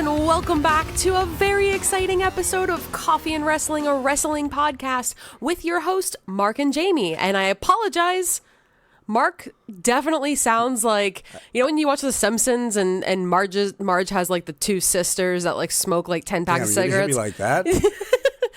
and welcome back to a very exciting episode of Coffee and Wrestling, a wrestling podcast with your host, Mark and Jamie. And I apologize. Mark definitely sounds like, you know, when you watch The Simpsons and Marge has like the two sisters that like smoke like 10 packs of cigarettes. You hit me like that?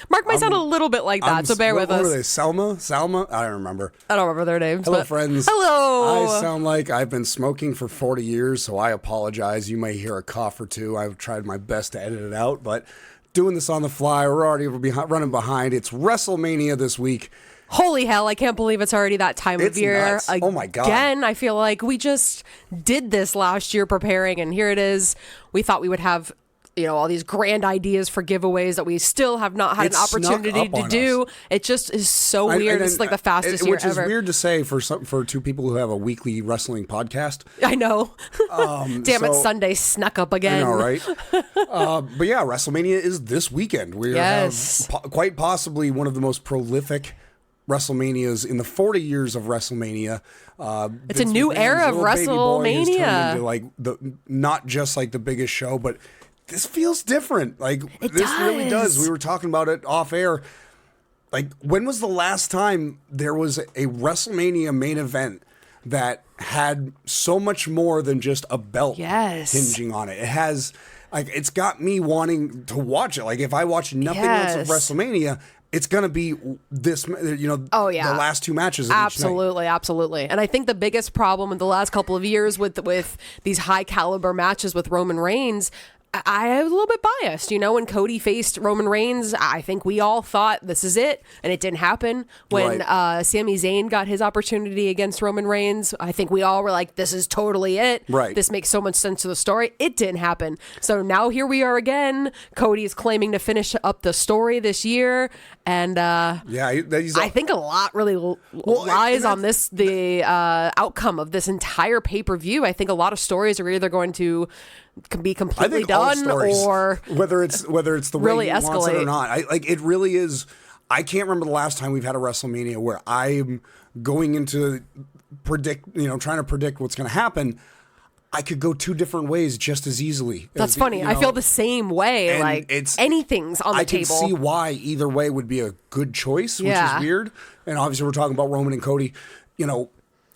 Mark might sound a little bit like that, so bear with us. What are they? Salma? I don't remember. I don't remember their names. Hello, friends. Hello. I sound like I've been smoking for 40 years, so I apologize. You may hear a cough or two. I've tried my best to edit it out, but doing this on the fly, we're already running behind. It's WrestleMania this week. Holy hell, I can't believe it's already that time of year. Nuts. Oh my God. Again, I feel like we just did this last year preparing, and here it is. We thought we would have, you know, all these grand ideas for giveaways that we still have not had an opportunity to do. It just is so weird. It's like the fastest year ever. Which is weird to say for two people who have a weekly wrestling podcast. I know. Damn it, Sunday snuck up again. I know, right? But yeah, WrestleMania is this weekend. We have quite possibly one of the most prolific WrestleManias in the 40 years of WrestleMania. It's a new era of WrestleMania. Into like not just like the biggest show, but this feels different. Like really does. We were talking about it off air. Like, when was the last time there was a WrestleMania main event that had so much more than just a belt hinging on it? It has, like, it's got me wanting to watch it. Like, if I watch nothing else of WrestleMania, it's going to be this, you know, the last two matches of each night. Absolutely. And I think the biggest problem in the last couple of years with these high caliber matches with Roman Reigns, I was a little bit biased. You know, when Cody faced Roman Reigns, I think we all thought this is it, and it didn't happen. When Sami Zayn got his opportunity against Roman Reigns, I think we all were like, this is totally it. Right. This makes so much sense to the story. It didn't happen. So now here we are again. Cody is claiming to finish up the story this year, and I think a lot really lies on the outcome of this entire pay-per-view. I think a lot of stories are either going to be completely done or whether it's the way really he wants it or not. It really is. I can't remember the last time we've had a WrestleMania where I'm going into trying to predict what's going to happen. I could go two different ways just as easily. That's funny. I feel the same way. Like, anything's on the table. I can see why either way would be a good choice, which is weird. And obviously we're talking about Roman and Cody. You know,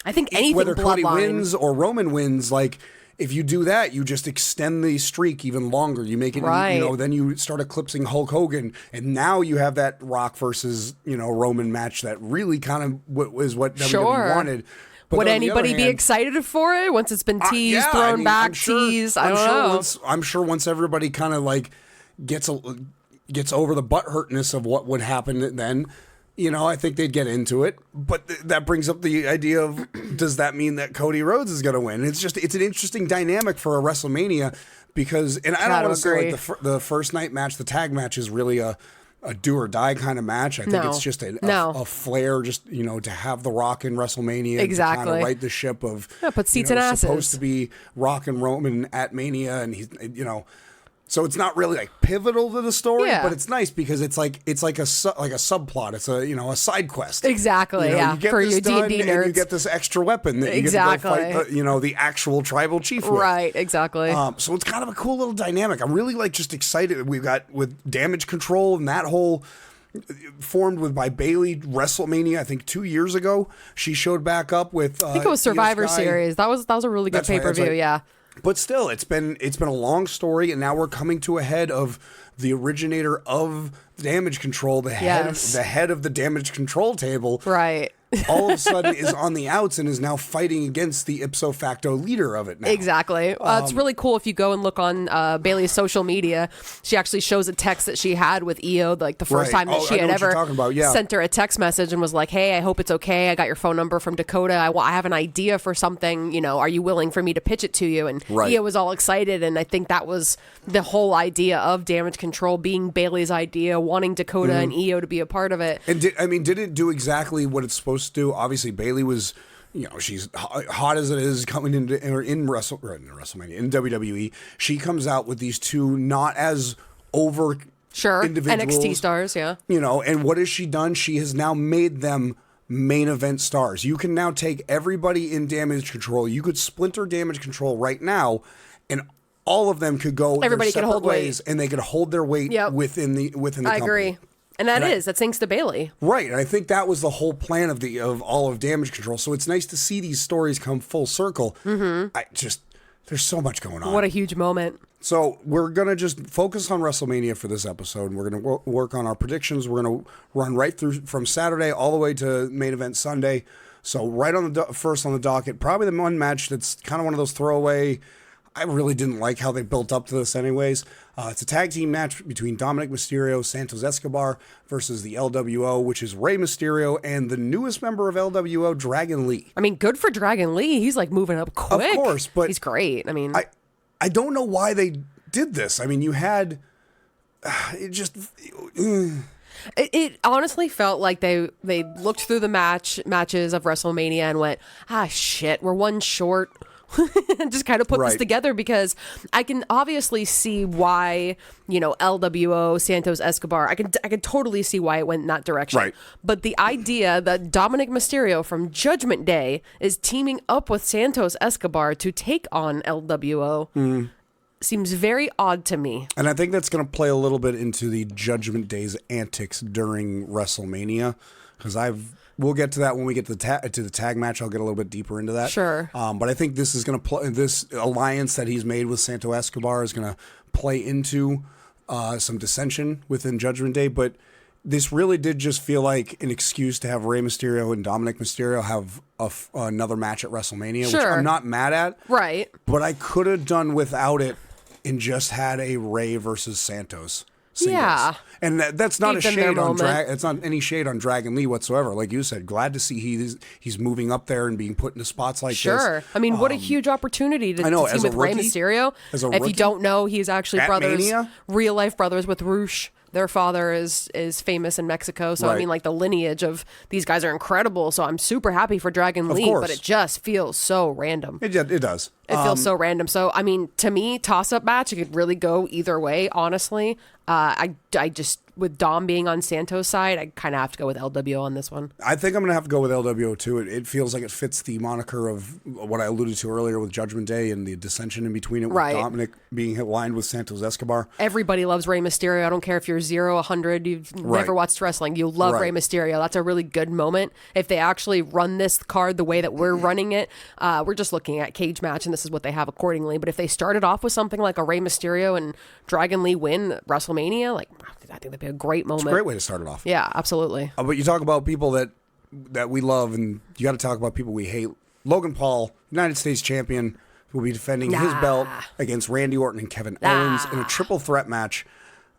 I think anything whether Cody bloodline wins or Roman wins, like, if you do that, you just extend the streak even longer. You make it, then you start eclipsing Hulk Hogan, and now you have that Rock versus, Roman match that really kind of is what WWE wanted. But would anybody be excited for it once it's been teased, thrown back, teased? I don't know. I'm sure once everybody kind of like gets over the butthurtness of what would happen then, I think they'd get into it. But that brings up the idea of, does that mean that Cody Rhodes is going to win? It's an interesting dynamic for a WrestleMania because, and I don't want to say like the first night match, the tag match is really a do or die kind of match. I think it's just a flair, just, to have The Rock in WrestleMania. Exactly. To kind of right the ship of, put seats in asses. Supposed to be Rock and Roman at Mania. And he's, so it's not really like pivotal to the story, but it's nice because it's like a subplot. It's a side quest. Exactly. You get for this your done, D&D nerds, and you get this extra weapon that you get to go fight. The actual tribal chief with. Right. Exactly. So it's kind of a cool little dynamic. I'm really just excited. We've got with Damage Control and that whole formed by Bayley WrestleMania. I think 2 years ago she showed back up with. I think it was Survivor Series. That was a really good pay-per-view. Right. Yeah. But still, it's been a long story, and now we're coming to a head of the originator of Damage Control, the head of the Damage Control table. Right. All of a sudden is on the outs and is now fighting against the ipso facto leader of it now. Exactly. It's really cool if you go and look on Bayley's social media. She actually shows a text that she had with Io, like the first time that she had ever sent her a text message and was like, hey, I hope it's okay. I got your phone number from Dakota. I have an idea for something. Are you willing for me to pitch it to you? And Io was all excited. And I think that was the whole idea of Damage Control being Bayley's idea, wanting Dakota and Io to be a part of it. And did it do exactly what it's supposed to do? Obviously, Bayley was, she's hot as it is coming in WrestleMania, in WWE. She comes out with these two not as over individuals. NXT stars, yeah. And what has she done? She has now made them main event stars. You can now take everybody in Damage Control. You could splinter Damage Control right now, and all of them could go everybody their could hold ways, weight, and they could hold their weight within the company. I agree. And that's thanks to Bayley. Right. And I think that was the whole plan of all of Damage Control. So it's nice to see these stories come full circle. Mm-hmm. There's so much going on. What a huge moment. So we're going to just focus on WrestleMania for this episode. We're going to work on our predictions. We're going to run right through from Saturday all the way to main event Sunday. So right on the first on the docket, probably the one match that's kind of one of those throwaway. I really didn't like how they built up to this anyways. It's a tag team match between Dominic Mysterio, Santos Escobar versus the LWO, which is Rey Mysterio and the newest member of LWO, Dragon Lee. I mean, good for Dragon Lee. He's like moving up quick. Of course, but he's great. I mean, I don't know why they did this. I mean, you had it just. It honestly felt like they looked through the matches of WrestleMania and went, shit, we're one short. And just kind of put this together, because I can obviously see why, LWO, Santos Escobar, I can totally see why it went in that direction. Right. But the idea that Dominic Mysterio from Judgment Day is teaming up with Santos Escobar to take on LWO seems very odd to me. And I think that's going to play a little bit into the Judgment Day's antics during WrestleMania, because we'll get to that when we get to the tag match. I'll get a little bit deeper into that. Sure. But I think this is going to play. This alliance that he's made with Santos Escobar is going to play into some dissension within Judgment Day. But this really did just feel like an excuse to have Rey Mysterio and Dominic Mysterio have another match at WrestleMania, which I'm not mad at. Right. But I could have done without it and just had a Rey versus Santos. Singles. Yeah, and that's not a shade on it's not any shade on Dragon Lee whatsoever. Like you said, glad to see he's moving up there and being put into spots like this. Sure, I mean, what a huge opportunity to team with Rey Mysterio. If you don't know, he's actually real life brothers with Roosh. Their father is famous in Mexico, so I mean, like, the lineage of these guys are incredible. So I'm super happy for Dragon Lee, but it just feels so random. It does. It feels so random. So I mean, to me, toss-up match, it could really go either way. Honestly, I just, with Dom being on Santos' side, I kind of have to go with LWO on this one. I think I'm going to have to go with LWO too. It feels like it fits the moniker of what I alluded to earlier with Judgment Day and the dissension in between it, with Dominic being aligned with Santos Escobar. Everybody loves Rey Mysterio. I don't care if you're 0, 100, you've never watched wrestling. You love Rey Mysterio. That's a really good moment. If they actually run this card the way that we're running it, we're just looking at cage match, and this is what they have accordingly. But if they started off with something like a Rey Mysterio and Dragon Lee win WrestleMania, like, I think that'd be a great moment. It's a great way to start it off. Yeah, absolutely. But you talk about people that we love, and you got to talk about people we hate. Logan Paul, United States champion, will be defending his belt against Randy Orton and Kevin Owens in a triple threat match.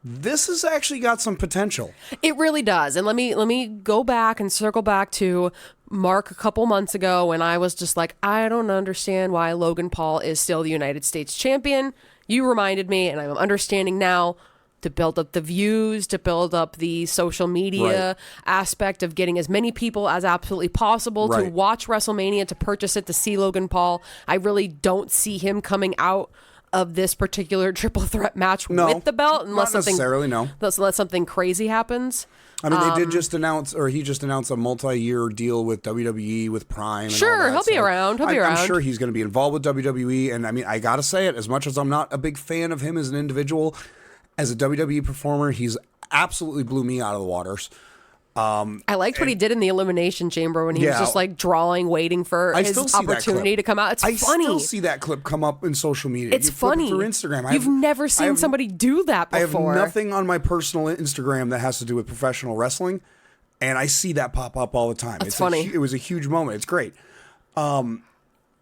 This has actually got some potential. It really does. And let me go back and circle back to Mark a couple months ago when I was just like, I don't understand why Logan Paul is still the United States champion. You reminded me, and I'm understanding now, to build up the views, to build up the social media aspect of getting as many people as absolutely possible to watch WrestleMania, to purchase it, to see Logan Paul. I really don't see him coming out of this particular triple threat match with the belt unless something crazy happens. I mean, they did just announce, or he just announced a multi-year deal with WWE, with Prime. And sure, all that. He'll be around. I'm sure he's going to be involved with WWE. And I mean, I got to say it, as much as I'm not a big fan of him as an individual, as a WWE performer, he's absolutely blew me out of the waters. I liked what he did in the Elimination Chamber when he was just like drawing, waiting for his opportunity to come out. It's funny. I still see that clip come up in social media. It's funny. Through Instagram. You've never seen somebody do that before. I have nothing on my personal Instagram that has to do with professional wrestling, and I see that pop up all the time. It's funny. It was a huge moment. It's great.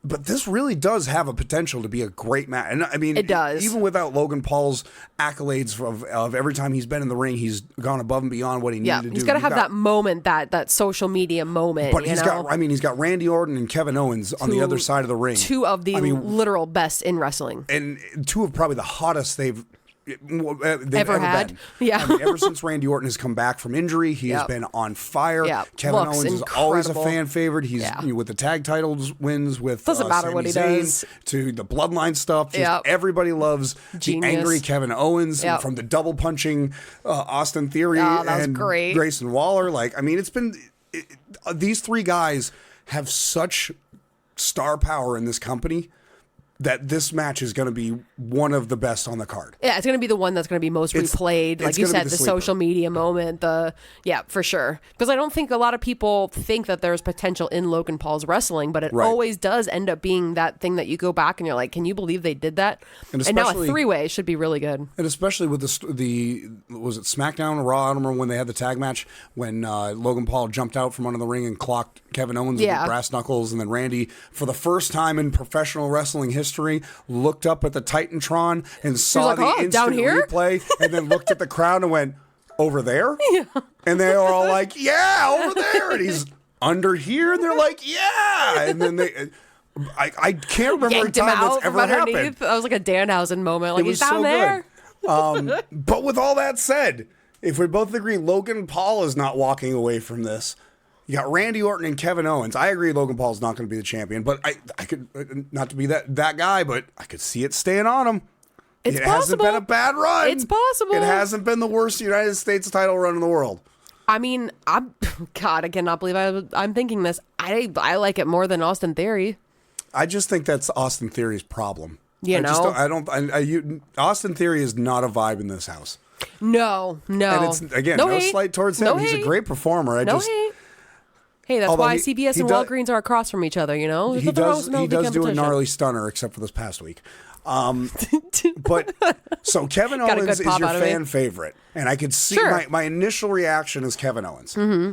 But this really does have a potential to be a great match. And I mean, it does. Even without Logan Paul's accolades of every time he's been in the ring, he's gone above and beyond what he needed to do. He's got to have that moment, that social media moment. But he's got Randy Orton and Kevin Owens on the other side of the ring. Two of the literal best in wrestling. And two of probably the hottest they've ever had. Been. Yeah. I mean, ever since Randy Orton has come back from injury, he has been on fire. Kevin Owens is always a fan favorite. He's with the tag titles wins with doesn't matter Sami what he Zayn, does, to the bloodline stuff. Just everybody loves the angry Kevin Owens from the double punching Austin Theory and Grayson Waller. Like, I mean, it's been these three guys have such star power in this company. that this match is going to be one of the best on the card. Yeah, it's going to be the one that's going to be most replayed. Like you said, the social media moment, yeah, for sure. Because I don't think a lot of people think that there's potential in Logan Paul's wrestling, but it always does end up being that thing that you go back and you're like, can you believe they did that? And now a 3-way should be really good. And especially with the was it SmackDown or Raw? I don't remember when they had the tag match when Logan Paul jumped out from under the ring and clocked Kevin Owens with brass knuckles, and then Randy, for the first time in professional wrestling history, looked up at the Titantron and saw the instant replay, and then looked at the crowd and went, over there? Yeah. And they were all like, yeah, over there. And he's under here, and they're like, yeah. And then I can't remember a time that's ever happened. That was like a Danhausen moment. Like, he's down there. But with all that said, if we both agree Logan Paul is not walking away from this, you got Randy Orton and Kevin Owens. I agree Logan Paul's not going to be the champion, but I could, not to be that guy, but I could see it staying on him. It hasn't been a bad run. It's possible. It hasn't been the worst United States title run in the world. I mean, I cannot believe I'm thinking this. I like it more than Austin Theory. I just think that's Austin Theory's problem. Austin Theory is not a vibe in this house. No. And it's, again, no slight towards him. He's a great performer. Hate. Hey, that's why CBS and Walgreens are across from each other, you know? He does do a gnarly stunner, except for this past week. But so Kevin Owens is your fan favorite, and I could see my initial reaction is Kevin Owens. Mm-hmm.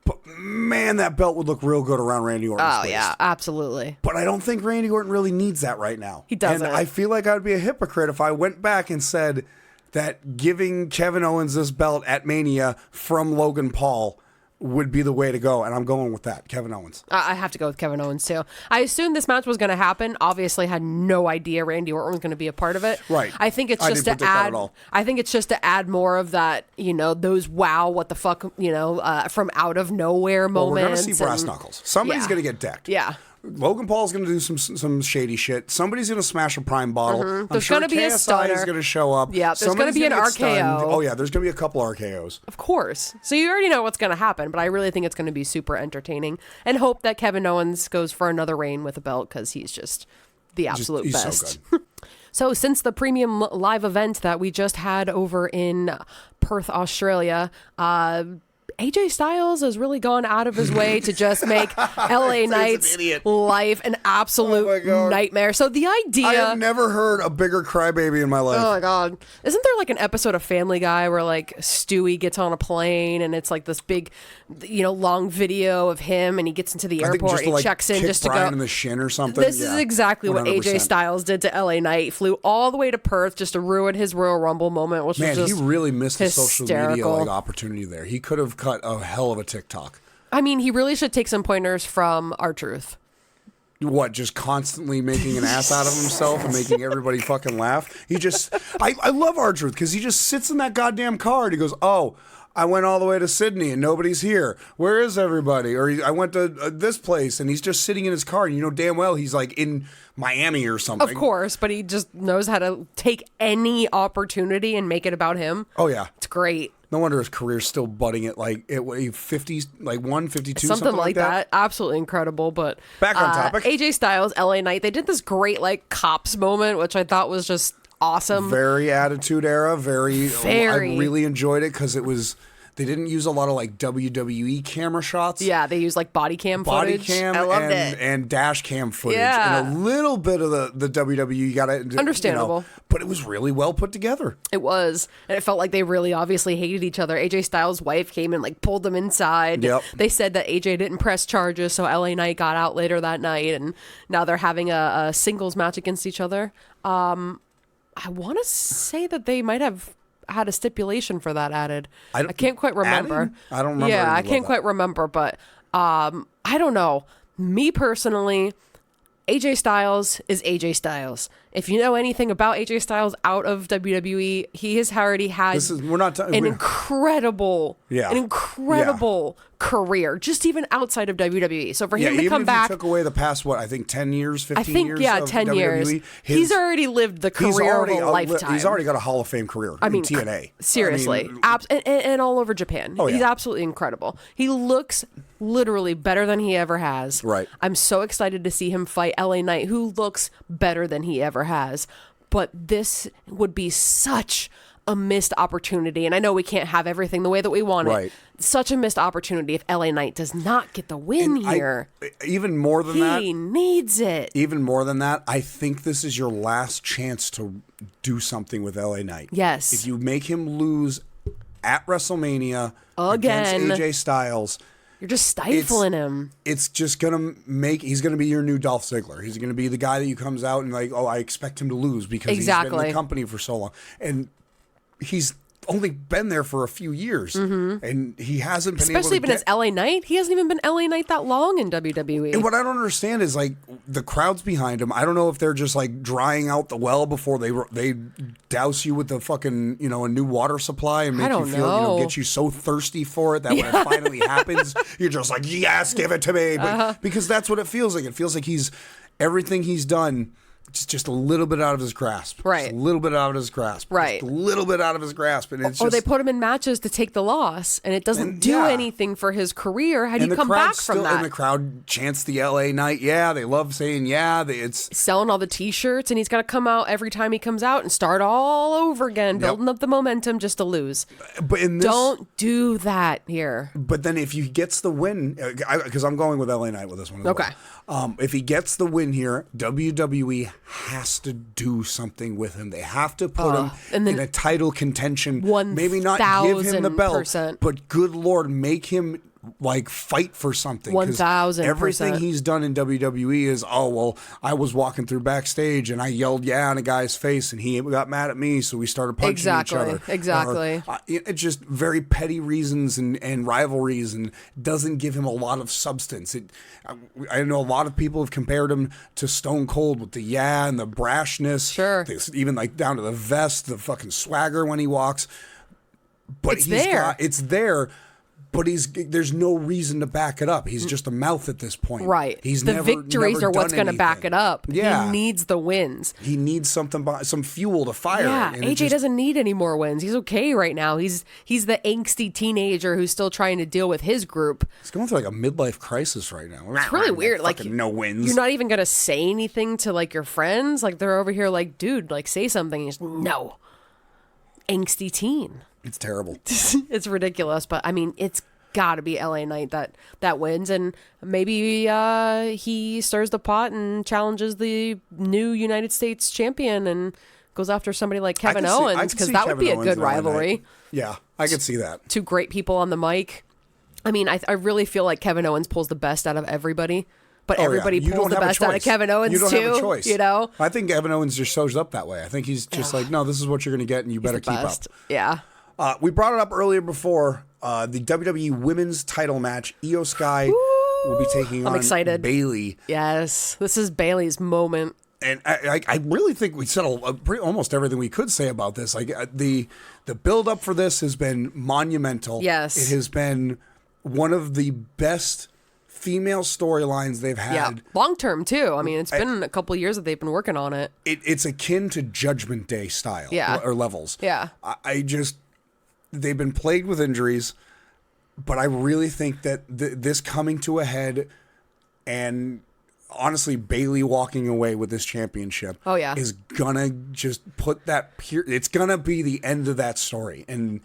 But man, that belt would look real good around Randy Orton's waist. Yeah, absolutely. But I don't think Randy Orton really needs that right now. He doesn't. And I feel like I would be a hypocrite if I went back and said that giving Kevin Owens this belt at Mania from Logan Paul would be the way to go, and I'm going with that, Kevin Owens. I have to go with Kevin Owens, too. I assumed this match was going to happen. Obviously, had no idea Randy Orton was going to be a part of it. Right. I think it's just to add. I think it's just to add more of that, those wow, what the fuck, from out of nowhere moments. We're going to see brass knuckles. Somebody's going to get decked. Yeah. Logan Paul's going to do some shady shit. Somebody's going to smash a prime bottle. Mm-hmm. There's going to be a stunner. is going to show up. Yeah, there's going to be an RKO. Stunned. Oh, yeah, there's going to be a couple RKOs. Of course. So you already know what's going to happen, but I really think it's going to be super entertaining, and hope that Kevin Owens goes for another reign with a belt, because he's just the absolute he's best. So good. So since the premium live event that we just had over in Perth, Australia, AJ Styles has really gone out of his way to just make LA Knight's life an absolute nightmare. So the idea... I have never heard a bigger crybaby in my life. Oh, my God. Isn't there like an episode of Family Guy where like Stewie gets on a plane and it's like this big, long video of him, and he gets into the airport and he checks in just to Brian go... in the shin or something? This is exactly 100%. What AJ Styles did to LA Knight. He flew all the way to Perth just to ruin his Royal Rumble moment, which was just he really missed hysterical. The social media opportunity there. He could have cut a hell of a TikTok. I mean, he really should take some pointers from R-Truth. What, just constantly making an ass out of himself and making everybody fucking laugh? I love R-Truth because he just sits in that goddamn car and he goes, oh, I went all the way to Sydney and nobody's here. Where is everybody? Or I went to this place, and he's just sitting in his car, and damn well he's like in Miami or something. Of course, but he just knows how to take any opportunity and make it about him. Oh, yeah. It's great. No wonder his career's still budding at 50, 152, something like that. Absolutely incredible. But back on topic. AJ Styles, LA Knight, they did this great cops moment, which I thought was just awesome. Very Attitude Era. Very. I really enjoyed it because they didn't use a lot of WWE camera shots. Yeah, they used body cam footage. I loved it. And dash cam footage. Yeah. And a little bit of the WWE. You got to understandable. But it was really well put together. It was. And it felt like they really obviously hated each other. AJ Styles' wife came and pulled them inside. Yep. They said that AJ didn't press charges, so LA Knight got out later that night, and now they're having a singles match against each other. I want to say that they might have had a stipulation for that added. I can't quite remember. Added? I don't remember. Yeah, I can't quite remember, but I don't know. Me personally, AJ Styles is AJ Styles. If you know anything about AJ Styles out of WWE, he has already had an incredible career, just even outside of WWE. So for him to come back, you took away the past, 10 years, 15 years? Yeah, 10 years. He's already lived the career of a lifetime. He's already got a Hall of Fame career in TNA. Seriously. And all over Japan. Oh, yeah. He's absolutely incredible. He looks literally better than he ever has. Right. I'm so excited to see him fight LA Knight, who looks better than he ever has. But this would be such a missed opportunity. And I know we can't have everything the way that we want it. Such a missed opportunity if LA Knight does not get the win here. Even more than that. He needs it. Even more than that, I think this is your last chance to do something with LA Knight. Yes. If you make him lose at WrestleMania against AJ Styles, you're just stifling him. It's just going to he's going to be your new Dolph Ziggler. He's going to be the guy that comes out and I expect him to lose because he's been in the company for so long. And he's only been there for a few years, and he hasn't been especially able to as LA Knight. He hasn't even been LA Knight that long in WWE. And what I don't understand is the crowd's behind him. I don't know if they're just drying out the well before they douse you with the fucking a new water supply and make you feel get you so thirsty for it that when it finally happens, you're just like, yes, give it to me. But because that's what it feels like. It feels like everything he's done. Just a little bit out of his grasp. Right. Just a little bit out of his grasp. Right. Just a little bit out of his grasp. And it's they put him in matches to take the loss, and it doesn't do anything for his career. How do you come back from that? And the crowd chants the LA Knight. Yeah, they love saying, it's selling all the T-shirts, and he's got to come out every time he comes out and start all over again, building up the momentum just to lose. But don't do that here. But then if he gets the win, because I'm going with LA Knight with this one as well. If he gets the win here, WWE has to do something with him. They have to put him in a title contention. Maybe not give him the belt, but good Lord, make him fight for something. 1,000%. Everything he's done in WWE is, I was walking through backstage and I yelled in a guy's face and he got mad at me, so we started punching each other. Exactly. It's just very petty reasons and rivalries, and doesn't give him a lot of substance. I know a lot of people have compared him to Stone Cold with the and the brashness. Sure. Even down to the vest, the fucking swagger when he walks. But it's there. But there's no reason to back it up. He's just a mouth at this point. Right. The victories are what's going to back it up. Yeah. He needs the wins. He needs some fuel to fire. Yeah. AJ doesn't need any more wins. He's okay right now. He's the angsty teenager who's still trying to deal with his group. He's going through a midlife crisis right now. It's really weird. No wins. You're not even going to say anything to your friends. They're over here dude, say something. He's no. Angsty teen. It's terrible. It's ridiculous, but it's got to be LA Knight that wins, and maybe he stirs the pot and challenges the new United States champion and goes after somebody like Kevin Owens, because that would be a good rivalry. Yeah, I could see that. Two great people on the mic. I really feel like Kevin Owens pulls the best out of everybody. But everybody pulls the best out of Kevin Owens, you don't too. Have a choice. I think Kevin Owens just shows up that way. I think he's just no, this is what you're going to get, and you better keep up. Yeah. We brought it up earlier before. The WWE Women's Title match. Io Sky will be taking on Bayley. Yes, this is Bayley's moment. And I really think we said almost everything we could say about this. The build up for this has been monumental. Yes, it has been one of the best female storylines they've had. Yeah, long term too. It's been a couple of years that they've been working on it. It's akin to Judgment Day style, or levels. Yeah, they've been plagued with injuries, but I really think that this coming to a head, and honestly, Bayley walking away with this championship, is gonna just put that. It's gonna be the end of that story, and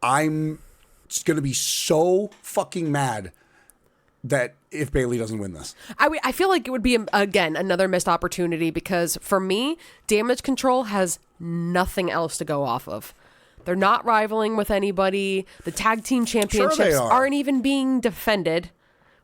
I'm just gonna be so fucking mad that if Bayley doesn't win this. I feel like it would be, again, another missed opportunity, because for me, Damage Control has nothing else to go off of. They're not rivaling with anybody. The tag team championships aren't even being defended,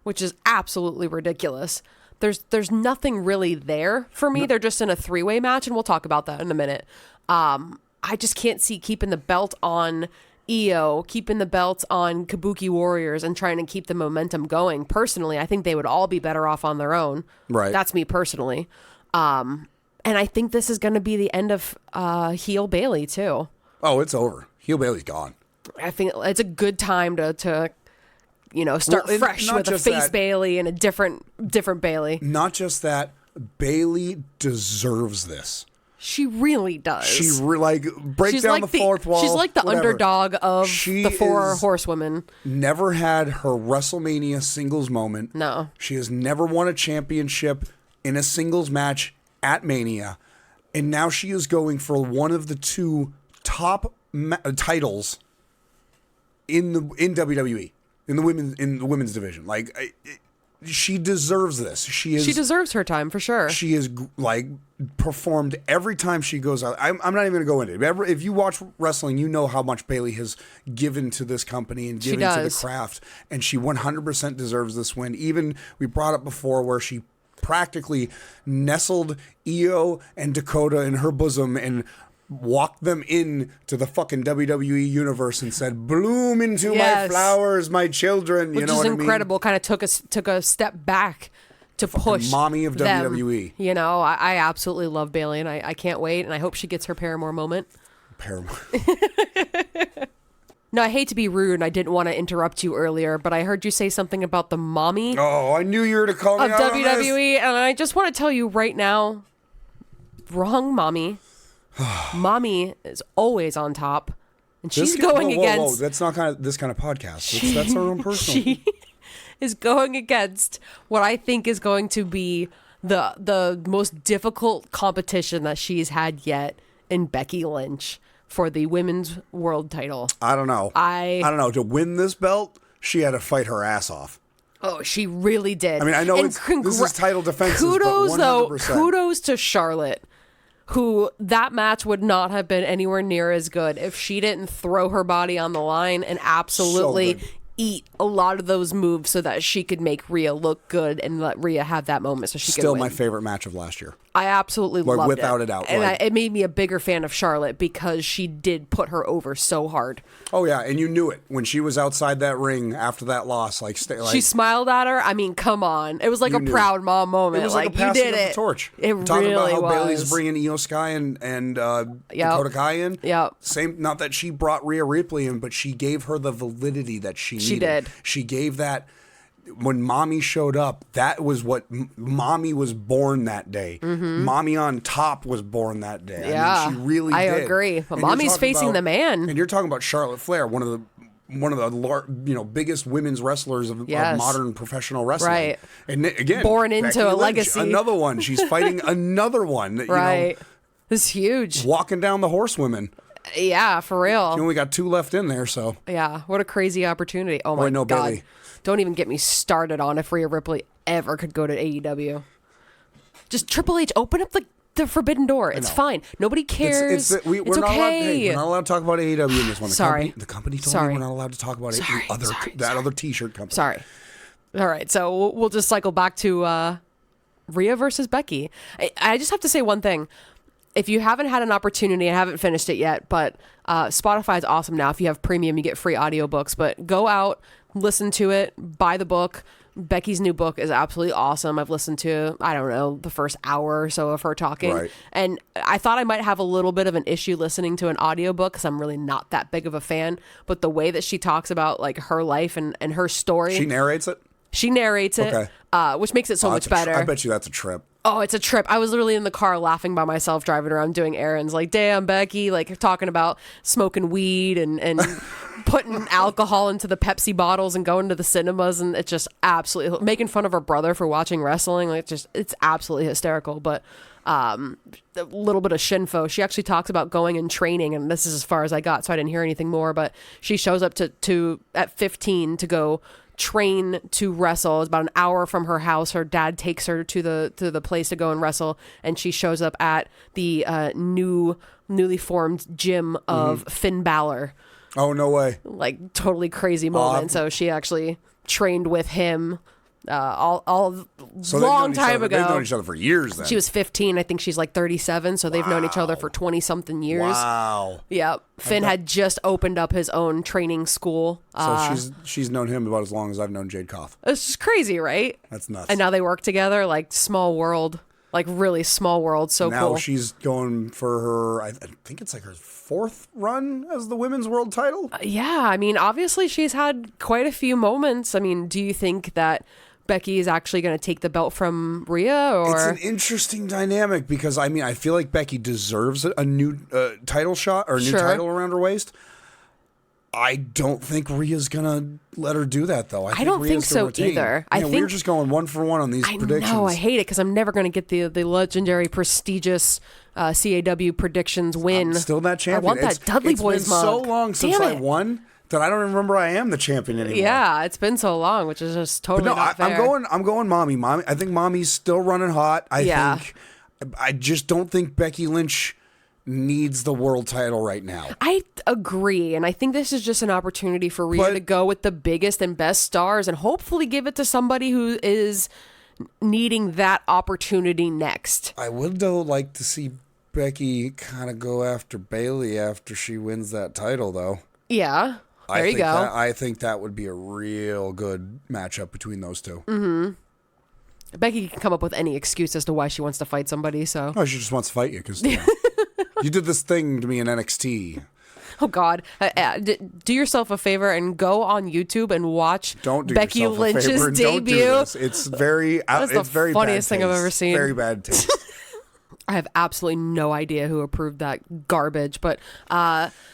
which is absolutely ridiculous. There's nothing really there for me. They're just in a three-way match, and we'll talk about that in a minute. I just can't see keeping the belt on Io, keeping the belt on Kabuki Warriors, and trying to keep the momentum going. Personally, I think they would all be better off on their own. Right. That's me personally. And I think this is going to be the end of heel Bayley too. Oh, it's over. Heel Bayley's gone. I think it's a good time to start fresh with a face Bayley and a different Bayley. Not just that, Bayley deserves this. She really does. She break she's down like the fourth wall. She's like the whatever. underdog of the four horsewomen. Never had her WrestleMania singles moment. No. She has never won a championship in a singles match at Mania. And now she is going for one of the two top titles in WWE, in the women's division. She deserves this. She deserves her time for sure. She is performed every time she goes out. I'm not even going to go into it. If you watch wrestling, you know how much Bayley has given to this company and given to the craft, and she 100% deserves this win. Even we brought up before where she practically nestled Io and Dakota in her bosom and walked them in to the fucking WWE Universe and said, "Bloom into my flowers, my children." Which is incredible. Kind of took a step back to push mommy of them. WWE. I absolutely love Bayley, and I can't wait, and I hope she gets her Paramore moment. No, I hate to be rude, and I didn't want to interrupt you earlier, but I heard you say something about the mommy. Oh, I knew you were to call me out of WWE, and I just want to tell you right now, wrong mommy. Mommy is always on top, and she's going against. Whoa, that's not this kind of podcast. That's her own personal. She is going against what I think is going to be the most difficult competition that she's had yet in Becky Lynch for the women's world title. I don't know. I don't know. To win this belt, she had to fight her ass off. Oh, she really did. I mean, I know this is title defenses, kudos, but 100%. Though, kudos to Charlotte, who that match would not have been anywhere near as good if she didn't throw her body on the line and absolutely eat a lot of those moves so that she could make Rhea look good and let Rhea have that moment so she could win. Still my favorite match of last year. I absolutely loved it. Without a doubt. And it made me a bigger fan of Charlotte because she did put her over so hard. Oh, yeah. And you knew it when she was outside that ring after that loss. She smiled at her. I mean, come on. It was like a proud mom moment. It was like a passing of the torch. It Talking really about how was. Bayley's bringing Io Sky and Dakota Kai in. Yep. Not that she brought Rhea Ripley in, but she gave her the validity that she needed. She did. She gave that. When Mommy showed up, that was what Mommy was born that day. Mm-hmm. Mommy on top was born that day. Yeah, I mean, she really did. I agree. But Mommy's facing the man. And you're talking about Charlotte Flair, one of the biggest women's wrestlers of modern professional wrestling. Right. And again, born into Becky a Lynch, legacy. Another one. She's fighting another one. Right. It's huge. Walking down the horsewomen. Yeah, for real. You only got two left in there, so. Yeah, what a crazy opportunity. Oh, my God. Bayley. Don't even get me started on if Rhea Ripley ever could go to AEW. Just Triple H, open up the forbidden door. It's fine. Nobody cares. It's we're not okay. We're not allowed to talk about AEW in this one. The company told me we're not allowed to talk about that other T-shirt company. Sorry. All right, so we'll just cycle back to Rhea versus Becky. I just have to say one thing. If you haven't had an opportunity, I haven't finished it yet, but Spotify is awesome now. If you have premium, you get free audiobooks. But go out, listen to it, buy the book. Becky's new book is absolutely awesome. I've listened to, I don't know, the first hour or so of her talking. Right. And I thought I might have a little bit of an issue listening to an audiobook because I'm really not that big of a fan. But the way that she talks about like her life and her story. She narrates it? She narrates it, which makes it so much better. I bet you that's a trip. Oh, it's a trip. I was literally in the car laughing by myself driving around doing errands. Like, damn, Becky, like talking about smoking weed and putting alcohol into the Pepsi bottles and going to the cinemas. And it's just absolutely making fun of her brother for watching wrestling. Like, it's absolutely hysterical. But a little bit of shinfo. She actually talks about going and training. And this is as far as I got, so I didn't hear anything more. But she shows up to at 15 to go train to wrestle. It's about an hour from her house. Her dad takes her to the place to go and wrestle, and she shows up at the newly formed gym of Finn Balor. Oh, no way. Like, totally crazy moment. So she actually trained with him long time ago. They've known each other for years then. She was 15. I think she's like 37, so they've known each other for 20-something years. Wow. Yeah. Finn had just opened up his own training school. So she's known him about as long as I've known Jade Koff. It's just crazy, right? That's nuts. And now they work together, like small world. Like, really small world. So now cool. she's going for her, I think it's like her 4th run as the women's world title. Yeah, I mean, obviously she's had quite a few moments. I mean, do you think that Becky is actually going to take the belt from Rhea? Or it's an interesting dynamic because, I mean, I feel like Becky deserves a new title shot or a new title around her waist. I don't think Rhea's gonna let her do that, though. I don't think so either. I think we're just going 1 for 1 on these predictions. No, I hate it because I'm never going to get the legendary, prestigious CAW predictions win. I'm still that champion. I want that Dudley Boys mug. It's been so long since I won that I don't remember I am the champion anymore. Yeah, it's been so long, which is just totally not fair. I'm going mommy. I think mommy's still running hot. I just don't think Becky Lynch needs the world title right now. I agree, and I think this is just an opportunity for Rhea to go with the biggest and best stars and hopefully give it to somebody who is needing that opportunity next. I would, though, like to see Becky kind of go after Bayley after she wins that title, though. Yeah, there you go. I think that would be a real good matchup between those two. Mm-hmm. Becky can come up with any excuse as to why she wants to fight somebody, so... Oh, she just wants to fight you, because... You did this thing to me in NXT. Oh, God. Do yourself a favor and go on YouTube and watch Becky Lynch's debut. Don't do this. It's very That's the funniest thing I've ever seen. Very bad taste. I have absolutely no idea who approved that garbage, but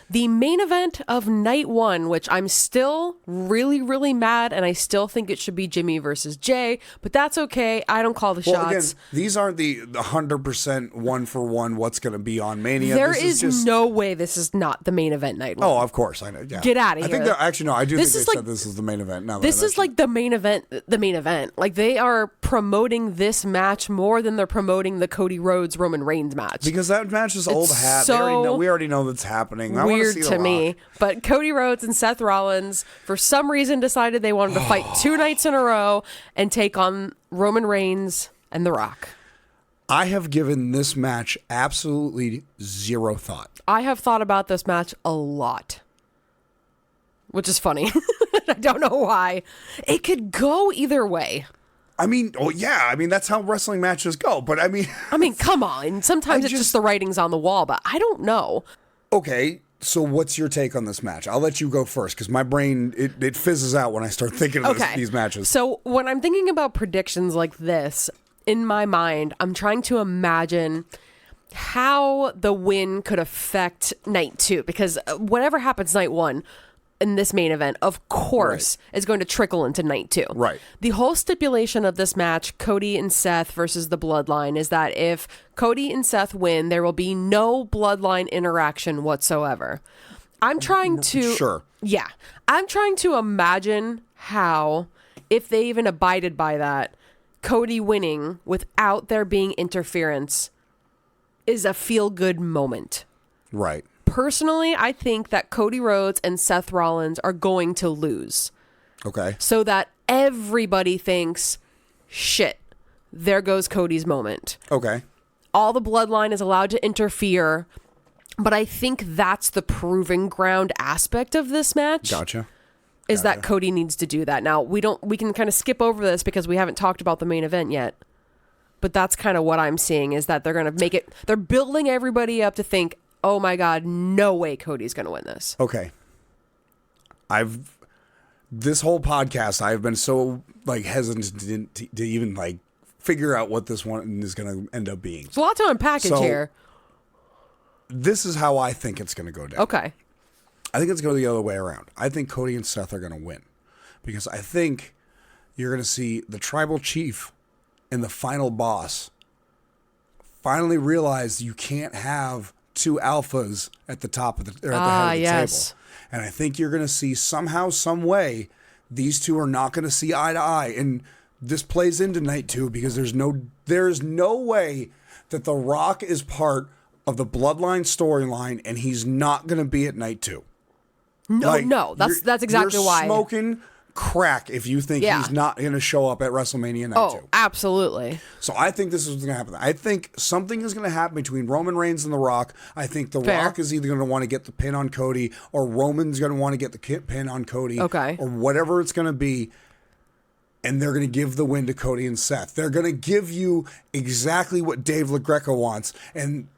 the main event of night 1, which I'm still really, really mad, and I still think it should be Jimmy versus Jay, but that's okay. I don't call the shots. Again, these aren't the 100% 1 for 1 what's going to be on Mania. There is no way this is not the main event night 1. Oh, of course. I know. Yeah. Get out of here. I think that, actually, no, I do think they said this is the main event. This is like the main event. Like, they are promoting this match more than they're promoting the Cody Rhodes Roman Reigns match. Because that match is old hat. We already know that's happening. Weird to me. But Cody Rhodes and Seth Rollins, for some reason, decided they wanted to fight 2 nights in a row and take on Roman Reigns and The Rock. I have given this match absolutely zero thought. I have thought about this match a lot, which is funny. I don't know why. It could go either way. I mean, that's how wrestling matches go. But I mean, come on. Sometimes it's just the writing's on the wall, but I don't know. Okay, so what's your take on this match? I'll let you go first because my brain, it fizzes out when I start thinking of these matches. So when I'm thinking about predictions like this, in my mind, I'm trying to imagine how the win could affect night 2, because whatever happens night 1, in this main event, of course, is going to trickle into night 2. Right. The whole stipulation of this match, Cody and Seth versus the Bloodline, is that if Cody and Seth win, there will be no Bloodline interaction whatsoever. I'm trying to... Sure. Yeah. I'm trying to imagine how, if they even abided by that, Cody winning without there being interference is a feel-good moment. Right. Personally, I think that Cody Rhodes and Seth Rollins are going to lose. Okay. So that everybody thinks, shit, there goes Cody's moment. Okay. All the Bloodline is allowed to interfere, but I think that's the proving ground aspect of this match. Gotcha. Is that Cody needs to do that. Now, we can kind of skip over this because we haven't talked about the main event yet. But that's kind of what I'm seeing, is that they're going to make it, they're building everybody up to think, oh my God, no way Cody's going to win this. Okay. This whole podcast, I've been so hesitant to even figure out what this one is going to end up being. There's a lot to unpack here. This is how I think it's going to go down. Okay. I think it's going the other way around. I think Cody and Seth are going to win because I think you're going to see the tribal chief and the final boss finally realize you can't have 2 alphas at the top of the or at the head of the table. And I think you're going to see somehow, some way, these two are not going to see eye to eye. And this plays into night 2 because there's no way that The Rock is part of the Bloodline storyline and he's not going to be at night 2. No, that's exactly why. You're smoking crack if you think he's not going to show up at WrestleMania night 2. Oh, absolutely. So I think this is what's going to happen. I think something is going to happen between Roman Reigns and The Rock. I think The Rock is either going to want to get the pin on Cody or Roman's going to want to get the pin on Cody. Okay. Or whatever it's going to be. and they're going to give the win to Cody and Seth. They're going to give you exactly what Dave LaGreca wants, and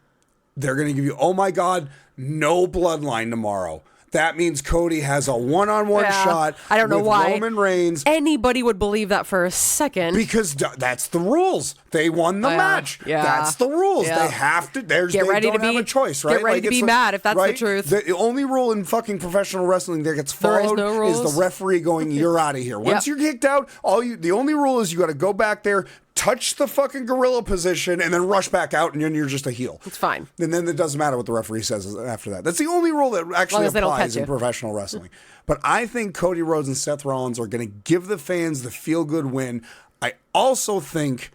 they're going to give you, oh my God, no bloodline tomorrow. That means Cody has a one-on-one shot. I don't know why Roman Reigns. Anybody would believe that for a second. Because that's the rules. They won the match. Yeah. That's the rules. Yeah. They have to. They get ready don't to have a choice, right? Get ready to be mad if that's the truth. The only rule in fucking professional wrestling that gets followed is the referee going, "You're out of here." Once you're kicked out, the only rule is you got to go back there, touch the fucking gorilla position, and then rush back out, and then you're just a heel. It's fine. And then it doesn't matter what the referee says after that. That's the only rule that actually applies in professional wrestling. But I think Cody Rhodes and Seth Rollins are going to give the fans the feel-good win. I also think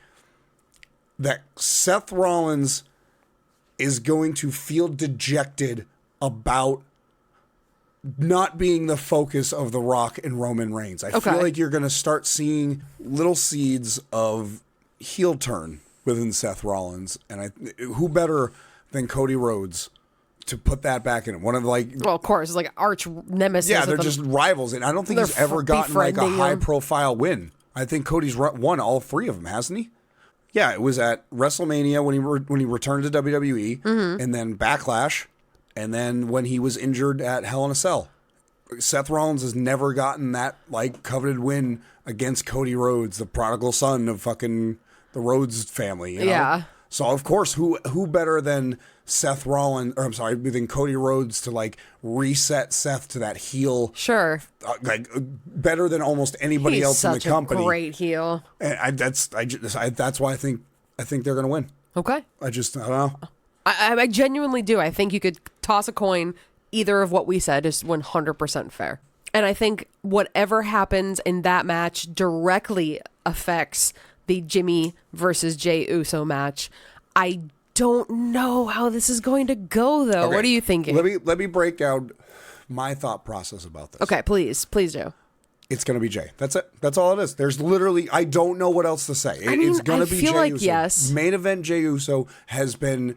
that Seth Rollins is going to feel dejected about not being the focus of The Rock and Roman Reigns. I feel like you're going to start seeing little seeds of heel turn within Seth Rollins, and who better than Cody Rhodes to put that back in? One of well, of course, it's like arch nemesis. Yeah, they're just rivals, and I don't think he's ever gotten like a high profile win. I think Cody's won all three of them, hasn't he? Yeah, it was at WrestleMania when he returned to WWE, and then Backlash, and then when he was injured at Hell in a Cell. Seth Rollins has never gotten that like coveted win against Cody Rhodes, the prodigal son of fucking the Rhodes family. You know? Yeah. So of course, who better than Seth Rollins, or I'm sorry, than Cody Rhodes to like reset Seth to that heel? Sure. Like better than almost anybody else in the company. He's such a great heel. And that's why I think they're gonna win. Okay. I don't know. I genuinely do. I think you could toss a coin. Either of what we said is 100% fair. And I think whatever happens in that match directly affects the Jimmy versus Jey Uso match. I don't know how this is going to go, though. Okay. What are you thinking? Let me break out my thought process about this. Okay, please do. It's going to be Jey. That's it. That's all it is. There's literally, I don't know what else to say. It's going to be Jey Uso. Yes. Main event Jey Uso has been,